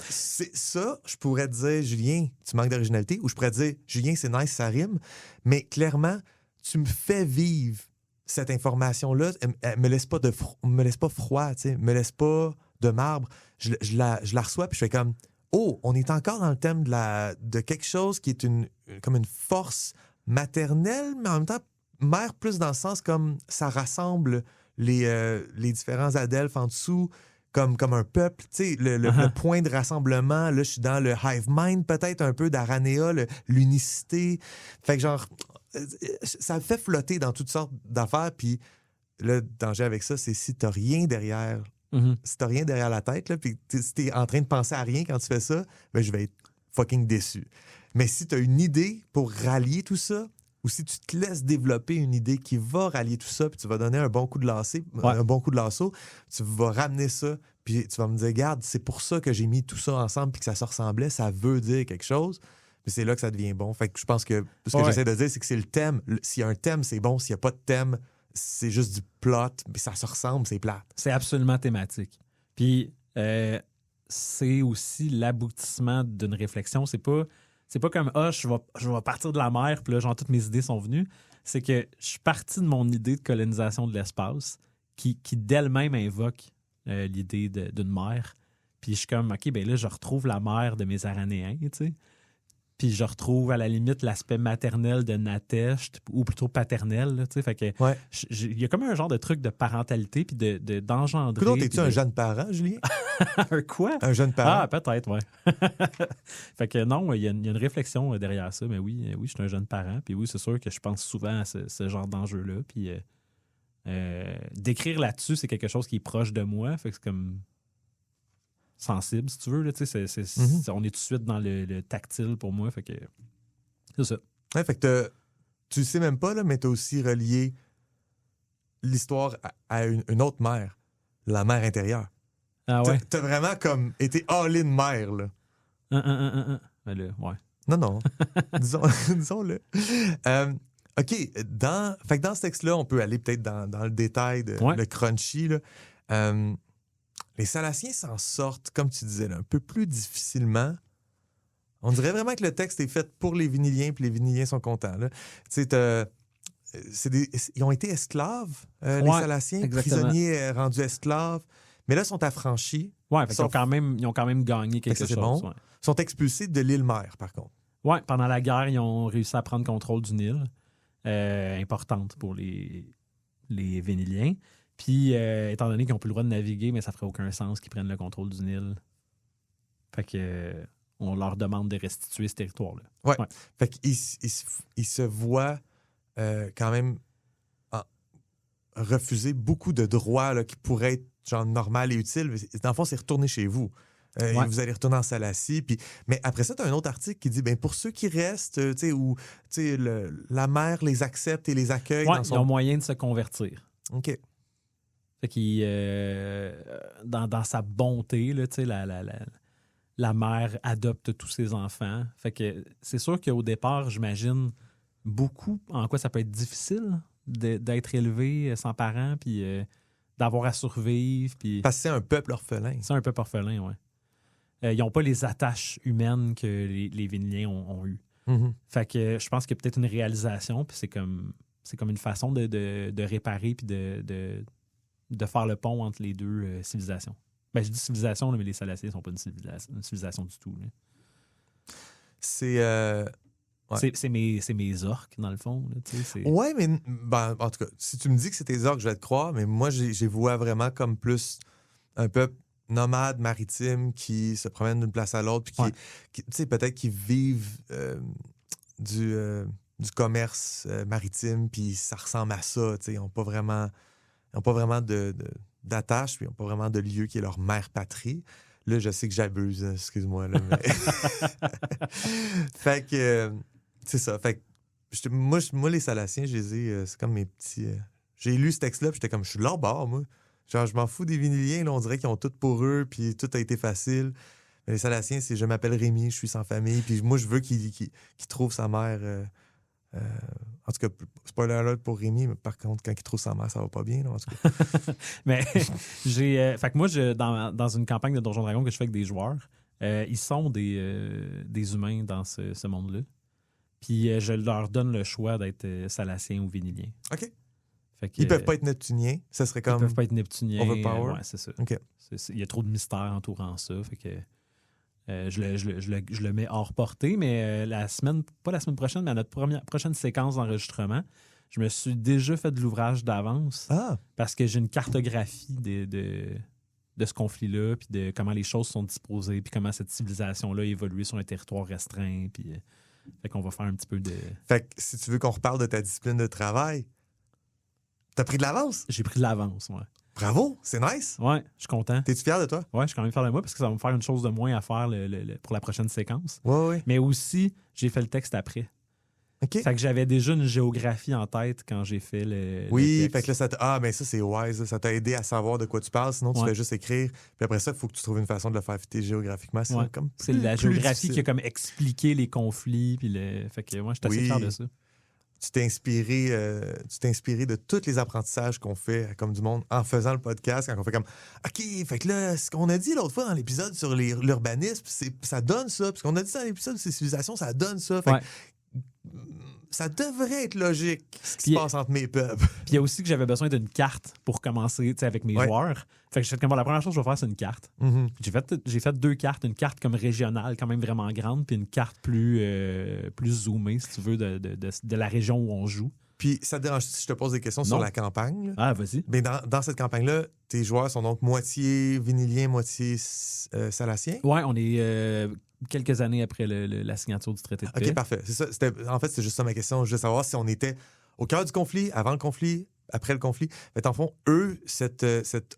c'est ça, je pourrais te dire, Julien, tu manques d'originalité, ou je pourrais te dire, Julien, c'est nice, ça rime. Mais clairement, tu me fais vivre cette information-là. Elle me laisse pas me laisse pas froid, tu sais, me laisse pas de marbre. Je la reçois, puis je fais comme, oh, on est encore dans le thème de quelque chose qui est comme une force maternelle, mais en même temps, mère plus dans le sens comme ça rassemble les différents adelphes en dessous, comme un peuple, tu sais, le point de rassemblement. Là, je suis dans le hive mind, peut-être un peu d'Aranea, l'unicité. Fait que genre, ça me fait flotter dans toutes sortes d'affaires, puis le danger avec ça, c'est si t'as rien derrière. Mhm. Si t'as rien derrière la tête, là, puis si t'es en train de penser à rien quand tu fais ça, ben je vais être fucking déçu. Mais si t'as une idée pour rallier tout ça, ou si tu te laisses développer une idée qui va rallier tout ça, puis tu vas donner un bon coup de lasso, tu vas ramener ça, puis tu vas me dire, regarde, c'est pour ça que j'ai mis tout ça ensemble, puis que ça se ressemblait, ça veut dire quelque chose. Mais c'est là que ça devient bon. Fait que je pense que ce que j'essaie de dire, c'est que c'est le thème. S'il y a un thème, c'est bon. S'il n'y a pas de thème, c'est juste du plot, mais ça se ressemble, c'est plate. C'est absolument thématique. Puis, c'est aussi l'aboutissement d'une réflexion. C'est pas comme, je vais partir de la mer, puis là, genre, toutes mes idées sont venues. C'est que je suis parti de mon idée de colonisation de l'espace qui d'elle-même invoque l'idée d'une mer. Puis je suis comme, OK, ben là, je retrouve la mer de mes Aranéens, tu sais. Puis je retrouve à la limite l'aspect maternel de Natesh, ou plutôt paternel, là, tu sais. Fait que Ouais. il y a comme un genre de truc de parentalité puis d'engendrer. Écoute, es-tu puis un de- jeune parent, Julien? Un quoi? Un jeune parent? Ah, peut-être, ouais. Fait que non, il y a une réflexion derrière ça. Mais oui, je suis un jeune parent. Puis oui, c'est sûr que je pense souvent à ce genre d'enjeu-là. Puis d'écrire là-dessus, c'est quelque chose qui est proche de moi. Fait que c'est comme sensible, si tu veux. Là, tu sais, on est tout de suite dans le tactile pour moi. Fait que c'est ça. Ouais, fait que tu le sais même pas, là, mais tu as aussi relié l'histoire à une autre mère, la mère intérieure. Ah ouais? T'as vraiment comme été all-in mère, là. Ben là, ouais. Non. Disons-le. OK, fait que dans ce texte-là, on peut aller peut-être dans le détail de Ouais. le crunchy, là. Les Salaciens s'en sortent, comme tu disais, là, un peu plus difficilement. On dirait vraiment que le texte est fait pour les Vinyliens, puis les Vinyliens sont contents. Là. Tu sais, ils ont été esclaves, les Ouais, Salaciens, exactement. prisonniers rendus esclaves. Mais là, ils sont affranchis. Ouais, fait qu'ils Sauf- ils ont quand même gagné quelque Fait que ça, chose. c'est bon. Ouais. Ils sont expulsés de l'île Mère, par contre. Ouais, pendant la guerre, ils ont réussi à prendre contrôle d'une île importante pour les Véniliens. Puis, étant donné qu'ils n'ont plus le droit de naviguer, mais ça ferait aucun sens qu'ils prennent le contrôle d'une île. Fait que, on leur demande de restituer ce territoire-là. Ouais. Ouais. Fait qu'ils ils se voient quand même refuser beaucoup de droits là, qui pourraient être genre normal et utile. Dans le fond, c'est retourner chez vous. Ouais. Vous allez retourner en Salacie. Mais après ça, tu as un autre article qui dit ben, pour ceux qui restent, où la mère les accepte et les accueille Ouais, dans ils ont moyen de se convertir. OK. Fait qu'il, dans sa bonté, là, la mère adopte tous ses enfants. Fait que c'est sûr qu'au départ, j'imagine beaucoup en quoi ça peut être difficile d'être élevé sans parents, puis d'avoir à survivre. Puis Parce que c'est un peuple orphelin. c'est un peu orphelin, ouais. Ils n'ont pas les attaches humaines que les Véniliens ont eues. Mhm. Fait que je pense qu'il y a peut-être une réalisation, puis c'est comme une façon de réparer puis de faire le pont entre les deux civilisations. Ben, je dis civilisation, là, mais les Salaciens ne sont pas une civilisation du tout. Là. C'est. Ouais. C'est mes orques, dans le fond. Là, Ouais, mais ben, en tout cas, si tu me dis que c'est tes orques, je vais te croire, mais moi, j'y vois vraiment comme plus un peuple nomade maritime qui se promène d'une place à l'autre, puis qui tu sais, peut-être qui vivent du commerce maritime, puis ça ressemble à ça. Tu sais, ils n'ont pas vraiment d'attache, puis ils n'ont pas vraiment de lieu qui est leur mère patrie. Là, je sais que j'abuse, excuse-moi. Là, mais... fait que c'est ça. Fait que moi, les Salaciens, je les ai, c'est comme mes petits. J'ai lu ce texte-là, puis j'étais comme, je suis de leur bord, moi. Genre, je m'en fous des Véniliens, là, on dirait qu'ils ont tout pour eux, puis tout a été facile. Mais les Salaciens, c'est je m'appelle Rémi, je suis sans famille, puis moi, je veux qu'il trouve sa mère. En tout cas, spoiler alert pour Rémi, mais par contre, quand il trouve sa mère, ça va pas bien, là, en tout cas. Mais fait que moi, dans une campagne de Donjons Dragons que je fais avec des joueurs, ils sont des humains dans ce monde-là. Puis je leur donne le choix d'être Salaciens ou Véniliens. OK. Fait que, Ils peuvent pas être neptuniens. Ça serait comme. Ils peuvent pas être neptuniens. Overpower. Ouais, c'est ça. OK. Il y a trop de mystères entourant ça. Fait que je le mets hors portée, mais pas la semaine prochaine, mais à notre prochaine séquence d'enregistrement, je me suis déjà fait de l'ouvrage d'avance parce que j'ai une cartographie de ce conflit-là, puis de comment les choses sont disposées, puis comment cette civilisation-là a évolué sur un territoire restreint. Puis, fait qu'on va faire un petit peu de... Fait que si tu veux qu'on reparle de ta discipline de travail, t'as pris de l'avance? J'ai pris de l'avance, ouais. Bravo, c'est nice. Ouais, je suis content. T'es-tu fier de toi? Ouais, je suis quand même fier de moi parce que ça va me faire une chose de moins à faire pour la prochaine séquence. Ouais. Mais aussi, j'ai fait le texte après. OK. Fait que j'avais déjà une géographie en tête quand j'ai fait le Oui, texte. fait que là, mais ça, c'est wise. Là. Ça t'a aidé à savoir de quoi tu parles. Sinon, tu fais juste écrire. Puis après ça, il faut que tu trouves une façon de le faire fitter géographiquement. Ouais. Comme C'est la géographie difficile. qui a comme expliqué les conflits. Puis fait que moi, je suis assez fier de ça. Tu t'es inspiré de tous les apprentissages qu'on fait comme du monde en faisant le podcast, quand on fait comme OK, fait que là, ce qu'on a dit l'autre fois dans l'épisode sur l'urbanisme, ça donne ça. Puis ce qu'on a dit dans l'épisode sur les civilisations, ça donne ça. Fait que, ça devrait être logique, ce qui se passe entre mes peuples. Puis il y a aussi que j'avais besoin d'une carte pour commencer avec mes joueurs. Fait que comme la première chose que je vais faire, c'est une carte. Mm-hmm. J'ai fait 2 cartes. Une carte comme régionale, quand même vraiment grande, puis une carte plus zoomée, si tu veux, de la région où on joue. Puis ça te dérange si je te pose des questions sur la campagne? Là? Ah, vas-y. Mais dans cette campagne-là, tes joueurs sont donc moitié Véniliens, moitié Salaciens? Ouais, on est quelques années après la signature du traité de paix. OK, parfait. C'est ça. En fait, c'est juste ça ma question. Je voulais savoir si on était au cœur du conflit, avant le conflit, après le conflit. Mais en fond, eux, cet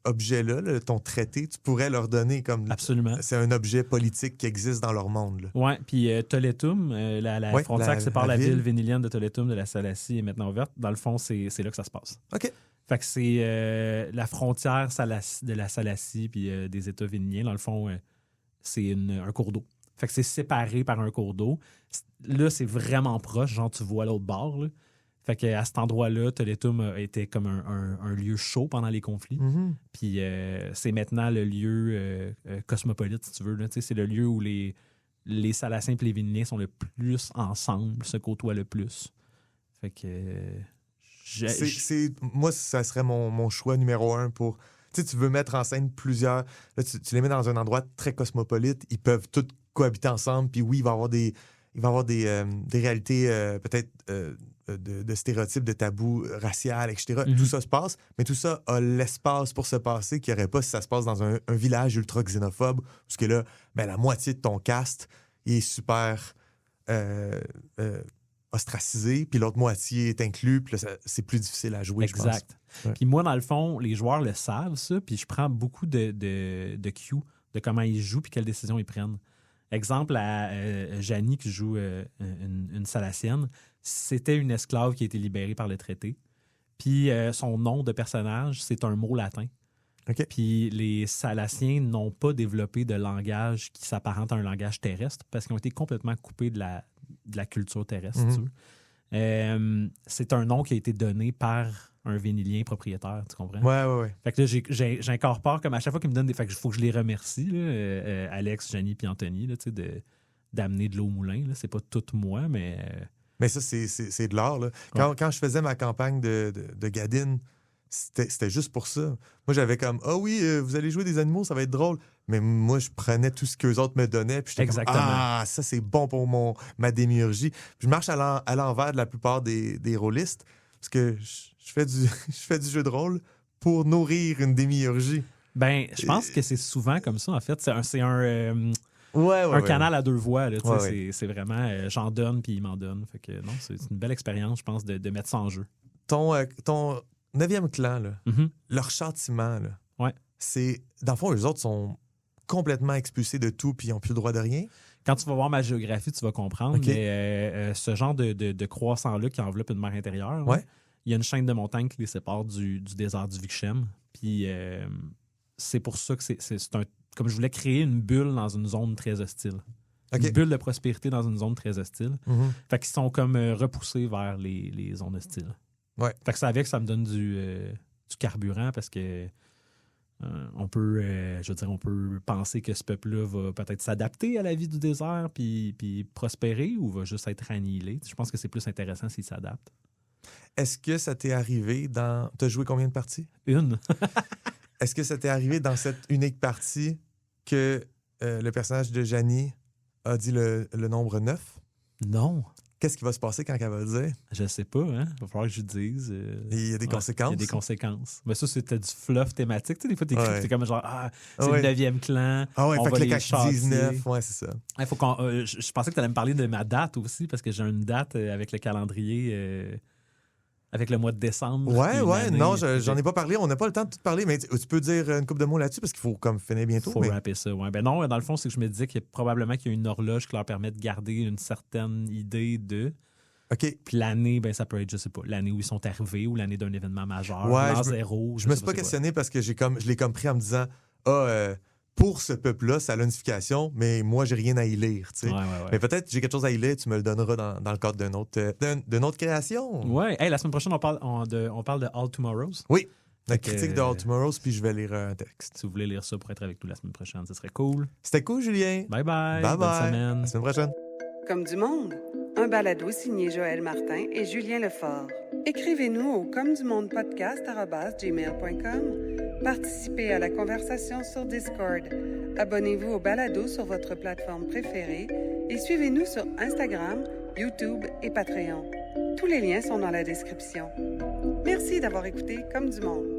objet-là, ton traité, tu pourrais leur donner comme... Absolument. C'est un objet politique qui existe dans leur monde. Oui, puis Toletum, la frontière qui sépare la ville vénilienne de Toletum de la Salacie est maintenant ouverte. Dans le fond, c'est là que ça se passe. OK. Fait que c'est la frontière de la Salacie puis des États véniliens. Dans le fond, c'est un cours d'eau. Fait que c'est séparé par un cours d'eau. Là, c'est vraiment proche, genre tu vois l'autre bord. Là. Fait qu'à cet endroit-là, Toletum a été comme un lieu chaud pendant les conflits. Mm-hmm. Puis c'est maintenant le lieu cosmopolite, si tu veux. Là. C'est le lieu où les Salaciens et les Véniliens sont le plus ensemble, se côtoient le plus. Fait que... moi, ça serait mon choix numéro 1 pour... Tu sais, tu veux mettre en scène plusieurs... Là, tu les mets dans un endroit très cosmopolite. Ils peuvent tous cohabiter ensemble. Puis oui, il va y avoir des réalités peut-être de stéréotypes, de tabous raciaux, etc. Mm-hmm. Tout ça se passe, mais tout ça a l'espace pour se passer qu'il n'y aurait pas si ça se passe dans un village ultra xénophobe, parce que là, la moitié de ton cast, il est super ostracisé, puis l'autre moitié est inclus, puis là, c'est plus difficile à jouer, je pense. Exact. Ouais. Puis moi, dans le fond, les joueurs le savent, ça, puis je prends beaucoup de cues de comment ils jouent puis quelles décisions ils prennent. Exemple, à Janie, qui joue une Salacienne, c'était une esclave qui a été libérée par le traité. Puis son nom de personnage, c'est un mot latin. OK. Puis les Salaciens n'ont pas développé de langage qui s'apparente à un langage terrestre parce qu'ils ont été complètement coupés de la culture terrestre, si tu veux. C'est un nom qui a été donné par un Vénilien propriétaire, tu comprends? Ouais. Fait que là, j'incorpore comme à chaque fois qu'ils me donnent des... Fait que faut que je les remercie, là, Alex, Janie puis Anthony, là, tu sais, d'amener de l'eau au moulin. Là. C'est pas tout moi, mais... Mais ça, c'est de l'art. Là. Quand je faisais ma campagne de Gadin, c'était juste pour ça. Moi, j'avais comme, oui, vous allez jouer des animaux, ça va être drôle. Mais moi, je prenais tout ce qu'eux autres me donnaient. Puis j'étais comme, ça, c'est bon pour ma démiurgie. Puis je marche à l'envers de la plupart des rôlistes parce que je fais du jeu de rôle pour nourrir une démiurgie. Ben, je pense que c'est souvent comme ça, en fait. C'est un canal à deux voies. Là, c'est vraiment, j'en donne puis ils m'en donnent. Fait que non, c'est une belle expérience, je pense, de mettre ça en jeu. Ton 9e clan, là, leur châtiment, là, c'est... Dans le fond, eux autres sont complètement expulsés de tout puis ils n'ont plus le droit de rien. Quand tu vas voir ma géographie, tu vas comprendre. Okay. Mais ce genre de croissant-là qui enveloppe une mer intérieure, il y a une chaîne de montagnes qui les sépare du désert du Vikchem. Puis c'est pour ça que c'est un... Comme je voulais créer une bulle dans une zone très hostile. Okay. Une bulle de prospérité dans une zone très hostile. Fait qu'ils sont comme repoussés vers les zones hostiles. Ouais. Fait que ça avec, ça me donne du carburant parce que on peut penser que ce peuple-là va peut-être s'adapter à la vie du désert puis prospérer ou va juste être annihilé. Je pense que c'est plus intéressant s'il s'adapte. Est-ce que ça t'est arrivé dans... T'as joué combien de parties? Une. Est-ce que ça t'est arrivé dans cette unique partie que le personnage de Janie a dit le nombre 9? Non. Qu'est-ce qui va se passer quand elle va le dire? Je sais pas, hein? Il va falloir que je le dise. Il y a des conséquences? Il y a des conséquences. Mais ça, c'était du fluff thématique. Tu sais, des fois, t'écris, t'es comme genre, c'est le 9e clan. Fait que les quand ils disent 9, c'est ça. Faut je pensais que tu allais me parler de ma date aussi, parce que j'ai une date avec le calendrier, avec le mois de décembre. Non, j'en ai pas parlé. On n'a pas le temps de tout parler, mais tu peux dire une couple de mots là-dessus, parce qu'il faut comme finir bientôt. Il faut rapper ça, ouais. Ben non, dans le fond, c'est que je me disais qu'il y a probablement qu'il y a une horloge qui leur permet de garder une certaine idée de... OK. Puis l'année, ben ça peut être, je sais pas, l'année où ils sont arrivés ou l'année d'un événement majeur, l'an zéro. Je me suis pas questionné parce que je l'ai comme pris en me disant pour ce peuple-là, ça a l'unification, mais moi, j'ai rien à y lire. Tu sais. Mais peut-être j'ai quelque chose à y lire, tu me le donneras dans le cadre d'une autre création. Ouais. Hey, la semaine prochaine, on parle de All Tomorrows. Oui. La critique de All Tomorrows, puis je vais lire un texte. Si vous voulez lire ça pour être avec nous la semaine prochaine, ce serait cool. C'était cool, Julien. Bye bye. Bye bye. Bonne semaine. À la semaine prochaine. Comme du monde, un balado signé Joël Martin et Julien Lefort. Écrivez-nous au comedumondepodcast@gmail.com. Participez à la conversation sur Discord. Abonnez-vous au balado sur votre plateforme préférée et suivez-nous sur Instagram, YouTube et Patreon. Tous les liens sont dans la description. Merci d'avoir écouté Comme du monde.